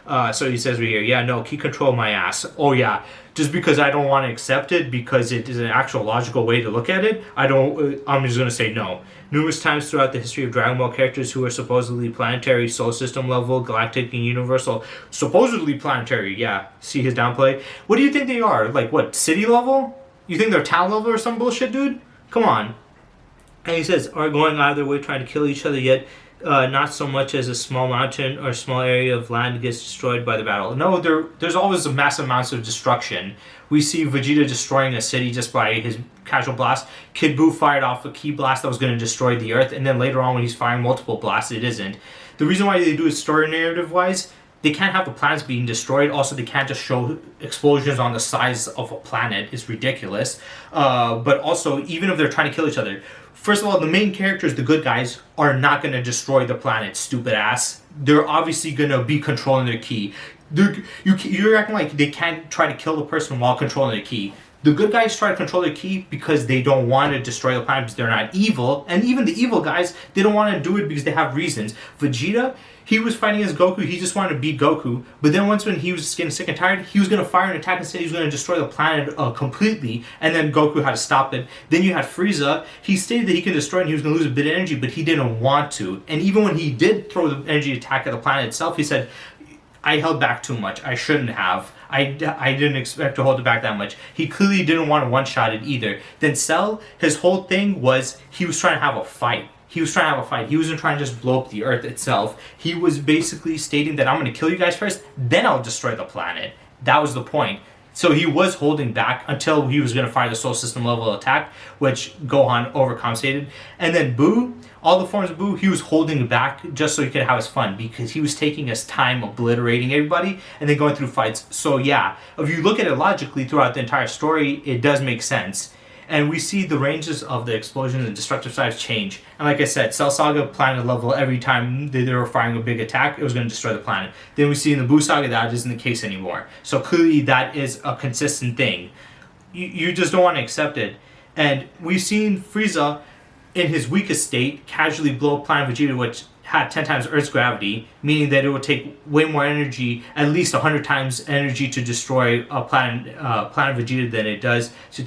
So he says right here, yeah, no, key control my ass. Oh yeah, just because I don't want to accept it because it is an actual logical way to look at it, I'm just gonna say no. Numerous times throughout the history of Dragon Ball, characters who are supposedly planetary, solar system level, galactic, and universal, supposedly planetary, yeah, see his downplay. What do you think they are? Like what, city level? You think they're town level or some bullshit, dude? Come on. And he says, are going out of their way trying to kill each other, yet not so much as a small mountain or a small area of land gets destroyed by the battle. No, there's always a massive amounts of destruction. We see Vegeta destroying a city just by his casual blast. Kid Buu fired off a key blast that was going to destroy the earth, and then later on when he's firing multiple blasts, it isn't. The reason why they do it story narrative-wise, they can't have the planets being destroyed. Also, they can't just show explosions on the size of a planet. It's ridiculous. But also, even if they're trying to kill each other, first of all, the main characters, the good guys, are not going to destroy the planet, stupid ass. They're obviously going to be controlling their ki. You're acting like they can't try to kill the person while controlling their ki. The good guys try to control their ki because they don't want to destroy the planet because they're not evil. And even the evil guys, they don't want to do it because they have reasons. Vegeta, he was fighting as Goku, he just wanted to beat Goku. But then once when he was getting sick and tired, he was going to fire an attack and said he was going to destroy the planet completely. And then Goku had to stop it. Then you had Frieza, he stated that he could destroy it and he was going to lose a bit of energy, but he didn't want to. And even when he did throw the energy attack at the planet itself, he said, I held back too much. I shouldn't have. I didn't expect to hold it back that much. He clearly didn't want to one-shot it either. Then Cell, his whole thing was he was trying to have a fight. He wasn't trying to just blow up the Earth itself. He was basically stating that I'm going to kill you guys first, then I'll destroy the planet. That was the point. So he was holding back until he was going to fire the solar system level attack, which Gohan overcompensated. And then Buu, all the forms of Buu, he was holding back just so he could have his fun because he was taking his time obliterating everybody and then going through fights. So yeah, if you look at it logically throughout the entire story, it does make sense. And we see the ranges of the explosions and destructive sides change. And like I said, Cell Saga, planet level, every time they were firing a big attack, it was going to destroy the planet. Then we see in the Buu Saga that isn't the case anymore. So clearly that is a consistent thing. You just don't want to accept it. And we've seen Frieza, in his weakest state, casually blow up Planet Vegeta, which had 10 times Earth's gravity, meaning that it would take way more energy, at least 100 times energy to destroy a planet Vegeta than it does to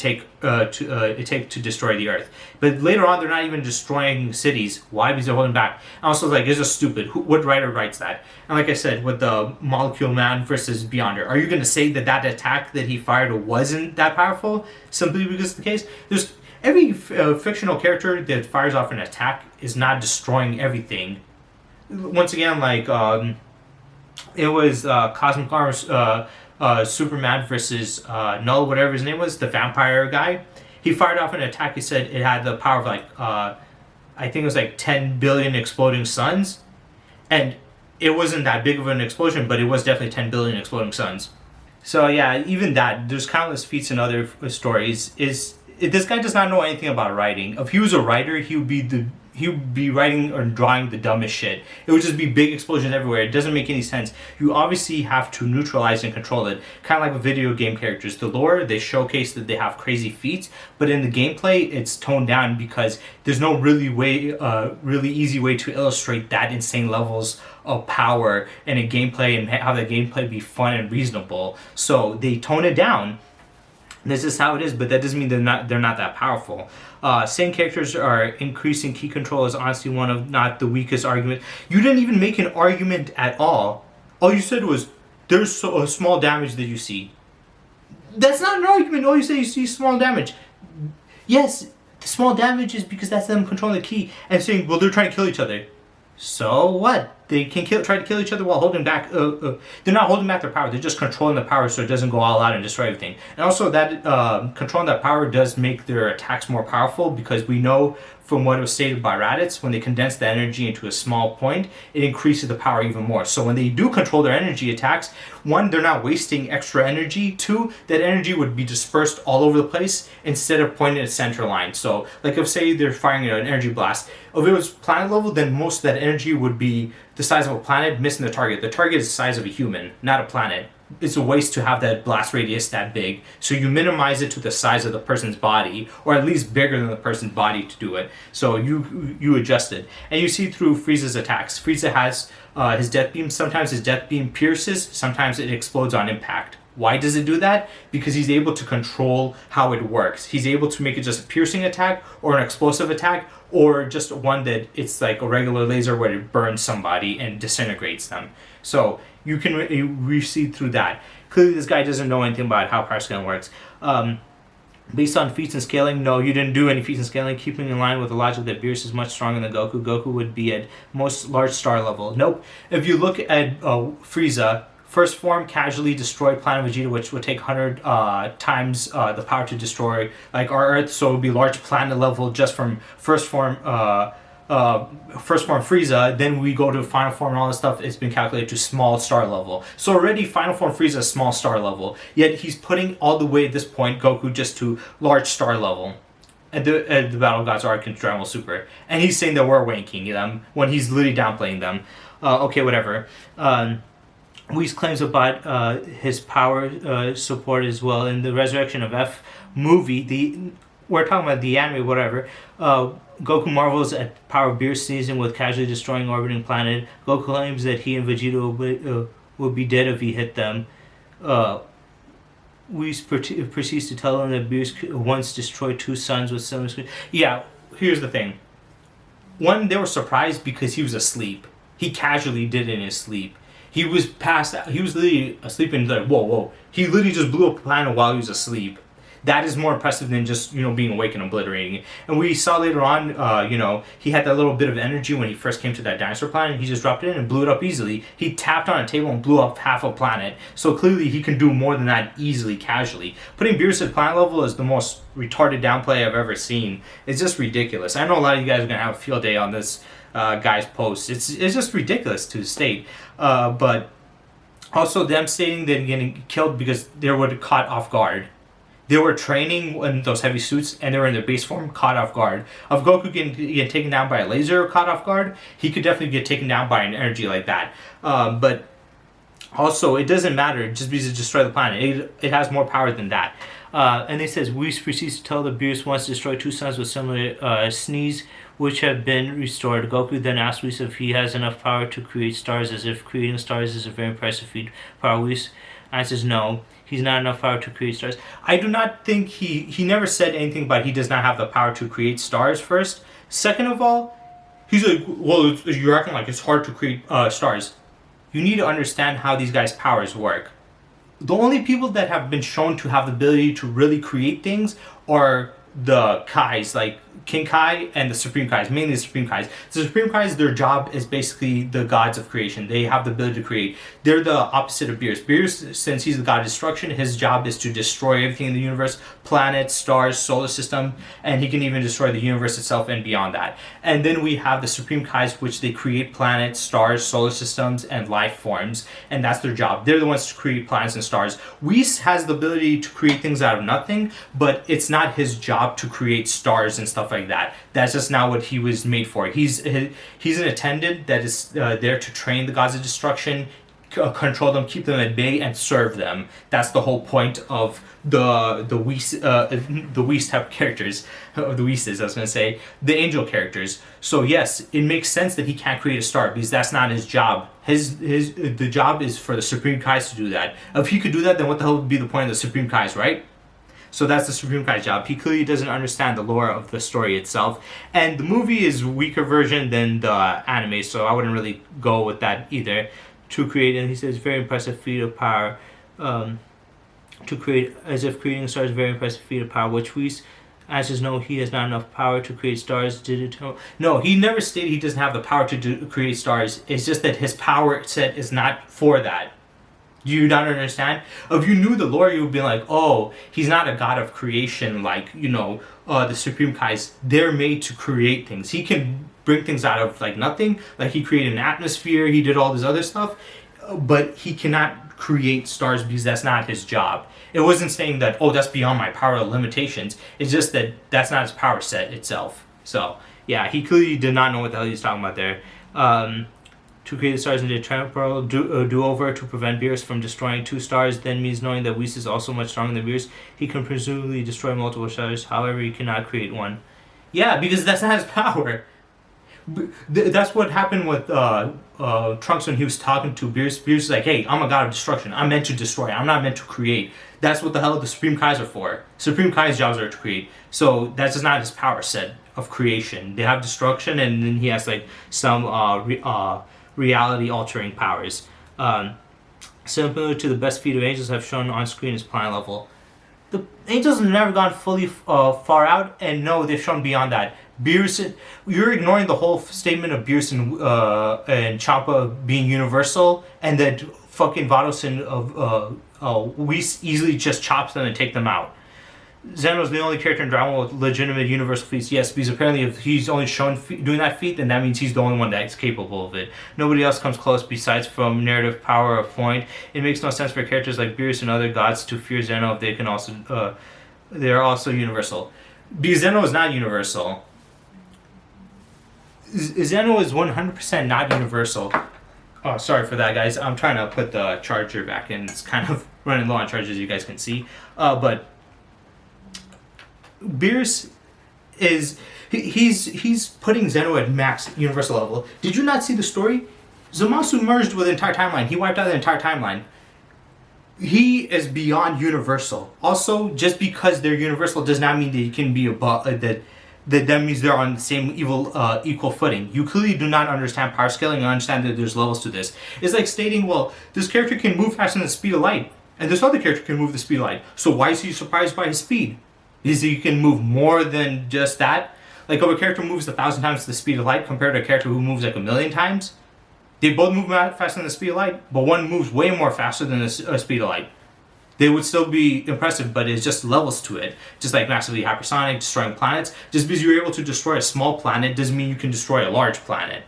destroy the Earth. But later on, they're not even destroying cities. Why? Because they're holding back. And also, like, it's just stupid. What writer writes that? And like I said, with the Molecule Man versus Beyonder, are you going to say that attack that he fired wasn't that powerful simply because of the case? There's every fictional character that fires off an attack is not destroying everything. Once again, like it was Cosmic Armor Superman versus Null, whatever his name was, the vampire guy. He fired off an attack. He said it had the power of like I think it was like 10 billion exploding suns, and it wasn't that big of an explosion, but it was definitely 10 billion exploding suns. So yeah, even that, there's countless feats in other stories. This guy does not know anything about writing. If he was a writer, he would be writing or drawing the dumbest shit. It would just be big explosions everywhere. It doesn't make any sense. You obviously have to neutralize and control it. Kind of like with video game characters. The lore, they showcase that they have crazy feats, but in the gameplay, it's toned down because there's no really easy way to illustrate that insane levels of power in a gameplay and have that gameplay be fun and reasonable. So they tone it down. This is how it is, but that doesn't mean they're not that powerful. Saying characters are increasing key control is honestly one of not the weakest argument. You didn't even make an argument at all. All you said was, there's a small damage that you see. That's not an argument. All you say, you see small damage. Yes, the small damage is because that's them controlling the key and saying, well, they're trying to kill each other. So what? They can try to kill each other while holding back. They're not holding back their power. They're just controlling the power so it doesn't go all out and destroy everything. And also that controlling that power does make their attacks more powerful because we know from what was stated by Raditz, when they condense the energy into a small point, it increases the power even more. So when they do control their energy attacks, one, they're not wasting extra energy. Two, that energy would be dispersed all over the place instead of pointing at a center line. So like if say they're firing an energy blast, if it was planet level, then most of that energy would be the size of a planet missing the target. The target is the size of a human, not a planet. it's a waste to have that blast radius that big. So you minimize it to the size of the person's body, or at least bigger than the person's body to do it. So you adjust it, and you see through Frieza's attacks. Frieza has his death beam. Sometimes his death beam pierces. Sometimes it explodes on impact. Why does it do that? Because he's able to control how it works. He's able to make it just a piercing attack or an explosive attack, or just one that it's like a regular laser where it burns somebody and disintegrates them. So you can read through that. Clearly this guy doesn't know anything about how power scaling works. Based on feats and scaling, no, you didn't do any feats and scaling. Keeping in line with the logic that Beerus is much stronger than Goku, Goku would be at most large star level. Nope. If you look at Frieza, first form casually destroyed planet Vegeta, which would take 100 times the power to destroy like our Earth, so it would be large planet level just from first form Frieza. Then we go to final form and all this stuff. It's been calculated to small star level. So already final form Frieza is small star level. Yet he's putting all the way at this point Goku just to large star level. At the Battle Gods arc in Dragon Ball Super, and he's saying that we're wanking them when he's literally downplaying them. Okay, whatever. Whis claims about his power support as well in the Resurrection of F movie. We're talking about the anime, whatever. Goku marvels at power of Beerus season with casually destroying orbiting planet. Goku claims that he and Vegeta will be dead if he hit them. Whis proceeds to tell him that Beerus once destroyed 2 suns with similar speed. Yeah, here's the thing. One, they were surprised because he was asleep. He casually did it in his sleep. He was passed out. He was literally asleep and like, whoa. He literally just blew up a planet while he was asleep. That is more impressive than just, being awake and obliterating it. And we saw later on, he had that little bit of energy when he first came to that dinosaur planet. He just dropped it in and blew it up easily. He tapped on a table and blew up half a planet. So clearly he can do more than that easily, casually. Putting Beerus at planet level is the most retarded downplay I've ever seen. It's just ridiculous. I know a lot of you guys are going to have a field day on this guy's post. It's just ridiculous to state. But also them stating they're getting killed because they were caught off guard. They were training in those heavy suits and they were in their base form, caught off guard. Of Goku getting taken down by a laser, caught off guard, he could definitely get taken down by an energy like that. But also, it doesn't matter just because it destroyed the planet. It has more power than that. And it says, Whis proceeds to tell that Beerus wants to destroy 2 suns with similar sneeze, which have been restored. Goku then asks Whis if he has enough power to create stars, as if creating stars is a very impressive feat. Power. Whis answers no. He's not enough power to create stars. I do not think he never said anything about he does not have the power to create stars first. Second of all, he's like, well, you're acting like it's hard to create stars. You need to understand how these guys' powers work. The only people that have been shown to have the ability to really create things are the Kais, like King Kai and the Supreme Kais, mainly the Supreme Kais. The Supreme Kais, their job is basically the gods of creation. They have the ability to create. They're the opposite of Beerus. Beerus, since he's the god of destruction, his job is to destroy everything in the universe, planets, stars, solar system, and he can even destroy the universe itself and beyond that. And then we have the Supreme Kais, which they create planets, stars, solar systems, and life forms, and that's their job. They're the ones to create planets and stars. Whis has the ability to create things out of nothing, but it's not his job to create stars and stuff like that. That's just not what he was made for. He's an attendant that is there to train the gods of destruction, control them, keep them at bay, and serve them. That's the whole point of the Whis type characters, the Whises, I was gonna say, the angel characters. So yes, it makes sense that he can't create a star because that's not his job. The job is for the Supreme Kais to do that. If he could do that, then what the hell would be the point of the Supreme Kais, right? So that's the Supreme Kai's job. He clearly doesn't understand the lore of the story itself. And the movie is a weaker version than the anime, so I wouldn't really go with that either. To create, and he says, very impressive feat of power. To create, as if creating stars is a very impressive feat of power, which Whis answers no, he has not enough power to create stars. No, he never stated he doesn't have the power to create stars. It's just that his power set is not for that. Do you not understand? If you knew the lore, you would be like, oh, he's not a god of creation like, the Supreme Kais. They're made to create things. He can bring things out of like nothing. Like he created an atmosphere, he did all this other stuff, but he cannot create stars because that's not his job. It wasn't saying that, oh, that's beyond my power limitations. It's just that that's not his power set itself. So, yeah, he clearly did not know what the hell he was talking about there. to create the stars and did temporal do-over to prevent Beerus from destroying 2 stars, then means knowing that Whis is also much stronger than Beerus, he can presumably destroy multiple stars, however he cannot create one. Yeah, because that's not his power. That's what happened with Trunks when he was talking to Beerus. Beerus is like, hey, I'm a god of destruction. I'm meant to destroy. I'm not meant to create. That's what the hell the Supreme Kais are for. Supreme Kai's jobs are to create. So that's just not his power set of creation. They have destruction, and then he has like some reality altering powers. Similar to the best feat of angels have shown on screen is planet level. The angels have never gone fully far out, and no, they've shown beyond that. Beerus, you're ignoring the whole statement of Beerus and Champa being universal, and that fucking Vados and Whis easily just chops them and take them out. Zeno's the only character in Dragon Ball with legitimate universal feats. Yes, because apparently if he's only shown doing that feat, then that means he's the only one that's capable of it. Nobody else comes close besides from narrative power of point. It makes no sense for characters like Beerus and other gods to fear Zeno if they can also they are also universal. Because Zeno is not universal. Zeno is 100% not universal. Oh, sorry for that, guys. I'm trying to put the charger back in. It's kind of running low on charge, as you guys can see. But Beerus is he's putting Zeno at max universal level. Did you not see the story? Zamasu merged with the entire timeline. He wiped out the entire timeline. He is beyond universal. Also, just because they're universal does not mean that he can be above that means they're on the same equal footing. You clearly do not understand power scaling and understand that there's levels to this. It's like stating, well, this character can move faster than the speed of light, and this other character can move the speed of light. So why is he surprised by his speed? Is he can move more than just that? Like if a character moves 1,000 times the speed of light compared to a character who moves like 1,000,000 times, they both move faster than the speed of light, but one moves way more faster than the speed of light. They would still be impressive, but it's just levels to it. Just like massively hypersonic, destroying planets. Just because you're able to destroy a small planet doesn't mean you can destroy a large planet.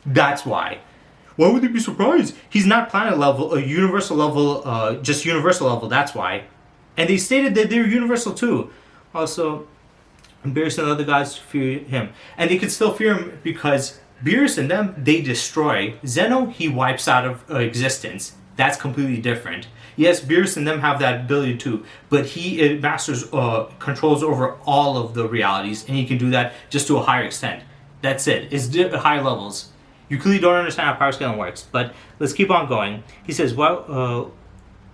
That's why. Why would they be surprised? He's not planet level, a universal level, just universal level, that's why. And they stated that they're universal too. Also, Beerus and other gods fear him. And they could still fear him because Beerus and them, they destroy. Zeno, he wipes out of existence. That's completely different. Yes, Beerus and them have that ability too, but he masters, controls over all of the realities, and he can do that just to a higher extent. That's it. It's higher levels. You clearly don't understand how power scaling works, but let's keep on going. He says, why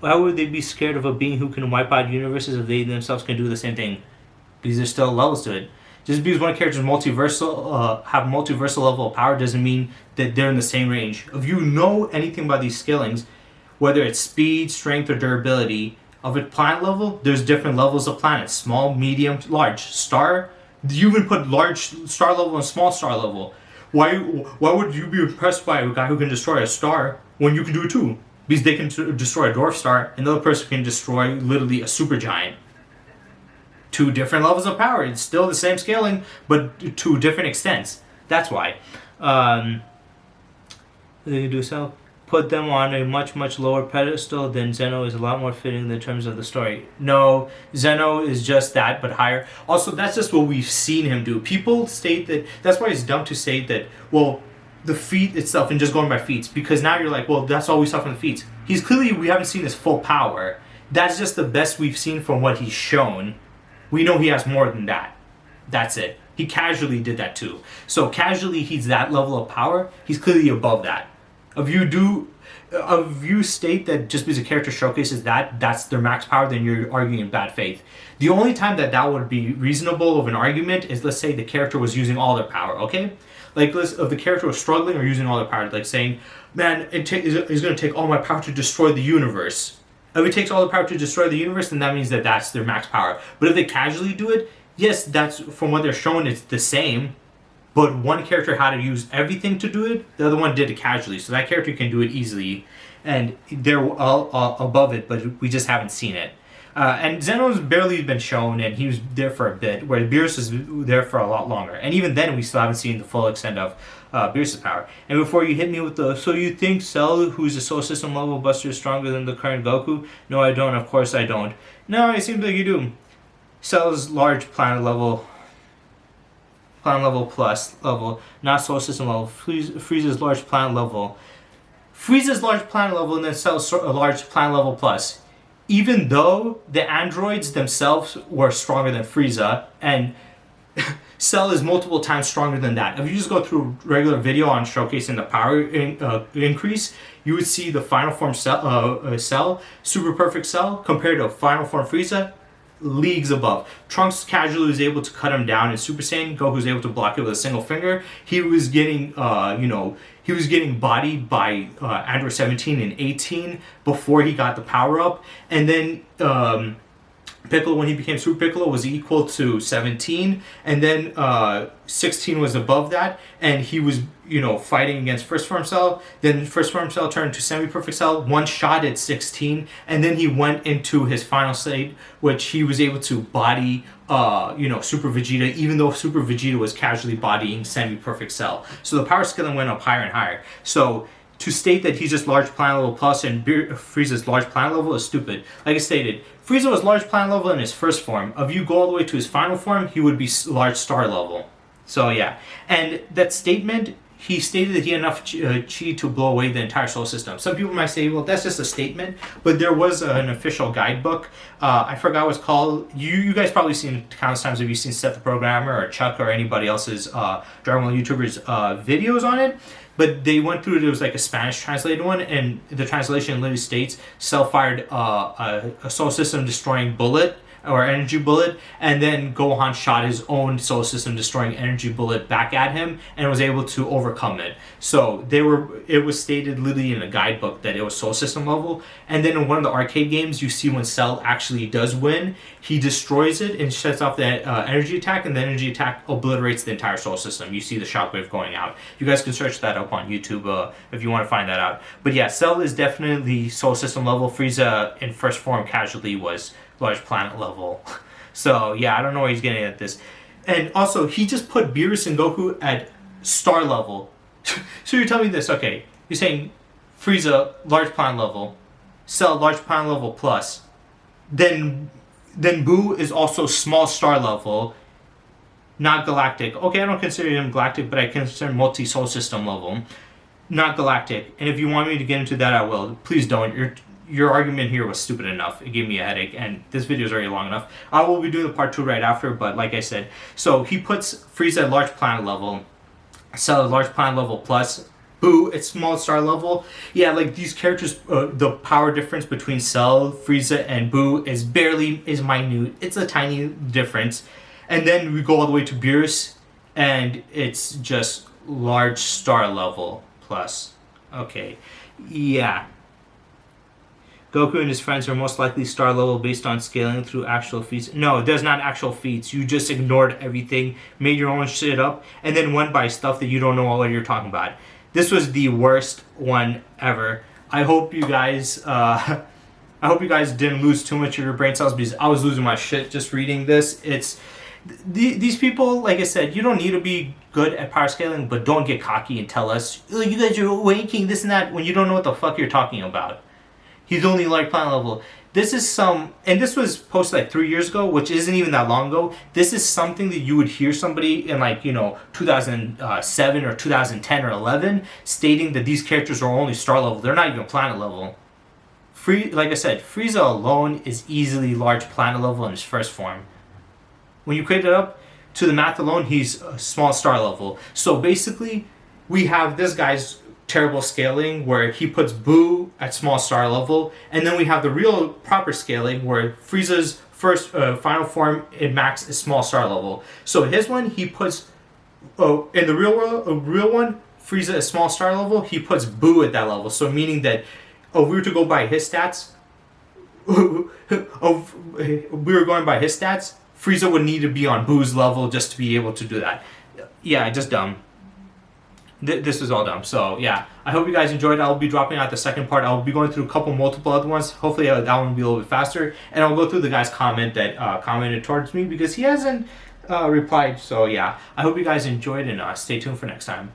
would they be scared of a being who can wipe out universes if they themselves can do the same thing? Because there's still levels to it. Just because one character is multiversal, have multiversal level of power doesn't mean that they're in the same range. If you know anything about these scalings, whether it's speed, strength, or durability, of a planet level, there's different levels of planets. Small, medium, large. Star, you even put large star level and small star level. Why would you be impressed by a guy who can destroy a star when you can do it too? Because they can destroy a dwarf star, and the other person can destroy literally a supergiant. 2 different levels of power. It's still the same scaling, but to different extents. That's why. They can do so. Put them on a much, much lower pedestal, then Zeno is a lot more fitting in terms of the story. No, Zeno is just that, but higher. Also, that's just what we've seen him do. People state that, that's why it's dumb to say that, well, the feat itself and just going by feats, because now you're like, well, that's all we saw from the feats. He's clearly, we haven't seen his full power. That's just the best we've seen from what he's shown. We know he has more than that. That's it. He casually did that too. So casually, he's that level of power. He's clearly above that. If you state that just because a character showcases that's their max power, then you're arguing in bad faith. The only time that would be reasonable of an argument is, let's say the character was using all their power, okay? Like, if the character was struggling or using all their power, like saying, man, it's going to take all my power to destroy the universe. If it takes all the power to destroy the universe, then that means that that's their max power. But if they casually do it, yes, that's, from what they're showing, it's the same. But one character had to use everything to do it, the other one did it casually. So that character can do it easily. And they're all above it, but we just haven't seen it. And Zeno's barely been shown, and he was there for a bit, where Beerus is there for a lot longer. And even then, we still haven't seen the full extent of Beerus' power. And before you hit me with the, so you think Cell, who's a Soul System level buster, is stronger than the current Goku? No, I don't. Of course I don't. No, it seems like you do. Cell's large planet level planet level plus level, not solar system level. Frieza's large planet level. Frieza's large planet level and then Cell's a large planet level plus. Even though the androids themselves were stronger than Frieza, and Cell is multiple times stronger than that. If you just go through a regular video on showcasing the power increase, you would see the final form Cell, super perfect Cell, compared to final form Frieza, leagues above. Trunks casually was able to cut him down in Super Saiyan. Goku was able to block it with a single finger. He was getting, he was getting bodied by Android 17 and 18 before he got the power up. And then Piccolo, when he became Super Piccolo, was equal to 17, and then 16 was above that, and he was, fighting against First Form Cell. Then First Form Cell turned to Semi-Perfect Cell, one shot at 16, and then he went into his final state, which he was able to body, Super Vegeta, even though Super Vegeta was casually bodying Semi-Perfect Cell. So the power scaling went up higher and higher. So to state that he's just large planet level plus and Frieza's large planet level is stupid. Like I stated, Frieza was large planet level in his first form. If you go all the way to his final form, he would be large star level. So yeah, and that statement, he stated that he had enough chi to blow away the entire solar system. Some people might say, well, that's just a statement, but there was an official guidebook. I forgot what it's called. You guys probably seen countless times if you've seen Seth the Programmer or Chuck or anybody else's Dragon Ball YouTubers videos on it. But they went through it. It was like a Spanish translated one, and the translation literally states Cell fired a solar system destroying bullet or energy bullet, and then Gohan shot his own solar system destroying energy bullet back at him and was able to overcome it. So it was stated literally in a guidebook that it was solar system level. And then in one of the arcade games, you see when Cell actually does win, he destroys it and shuts off the energy attack, and the energy attack obliterates the entire solar system. You see the shockwave going out. You guys can search that up on YouTube if you want to find that out. But yeah, Cell is definitely solar system level. Frieza in first form casually was large planet level. So yeah, I don't know where he's getting at this. And also, he just put Beerus and Goku at star level. So you're telling me this, okay, you're saying Frieza large planet level, Cell large planet level plus, then Boo is also small star level, not galactic. Okay, I don't consider him galactic, but I consider multi-solar system level, not galactic. And if you want me to get into that, I will. Please don't. Your argument here was stupid enough. It gave me a headache, and this video is already long enough. I will be doing the part 2 right after, but like I said, so he puts Frieza at large planet level, Cell at large planet level plus, Boo at small star level. Yeah, like these characters, the power difference between Cell, Frieza, and Boo is minute. It's a tiny difference. And then we go all the way to Beerus, and it's just large star level plus. Okay, yeah. Goku and his friends are most likely star level based on scaling through actual feats. No, there's not actual feats. You just ignored everything, made your own shit up, and then went by stuff that you don't know what you're talking about. This was the worst one ever. I hope you guys didn't lose too much of your brain cells, because I was losing my shit just reading this. It's these people, like I said, you don't need to be good at power scaling, but don't get cocky and tell us, oh, you guys are waking this and that, when you don't know what the fuck you're talking about. He's only like planet level. This is and this was posted like 3 years ago, which isn't even that long ago. This is something that you would hear somebody in 2007 or 2010 or 11 stating that these characters are only star level. They're not even planet level. Like I said, Frieza alone is easily large planet level in his first form. When you create it up to the math alone, he's a small star level. So basically, we have this guy's terrible scaling where he puts Boo at small star level, and then we have the real proper scaling where Frieza's first final form in max is small star level. So his one, he puts in the real one, Frieza is small star level, he puts Boo at that level. So meaning that if we were to go by his stats, Frieza would need to be on Boo's level just to be able to do that. Yeah, just dumb. This was all dumb. So yeah, I hope you guys enjoyed. I'll be dropping out the second part. I'll be going through multiple other ones. Hopefully that one will be a little bit faster, and I'll go through the guy's comment that commented towards me, because he hasn't replied. So yeah, I hope you guys enjoyed, and stay tuned for next time.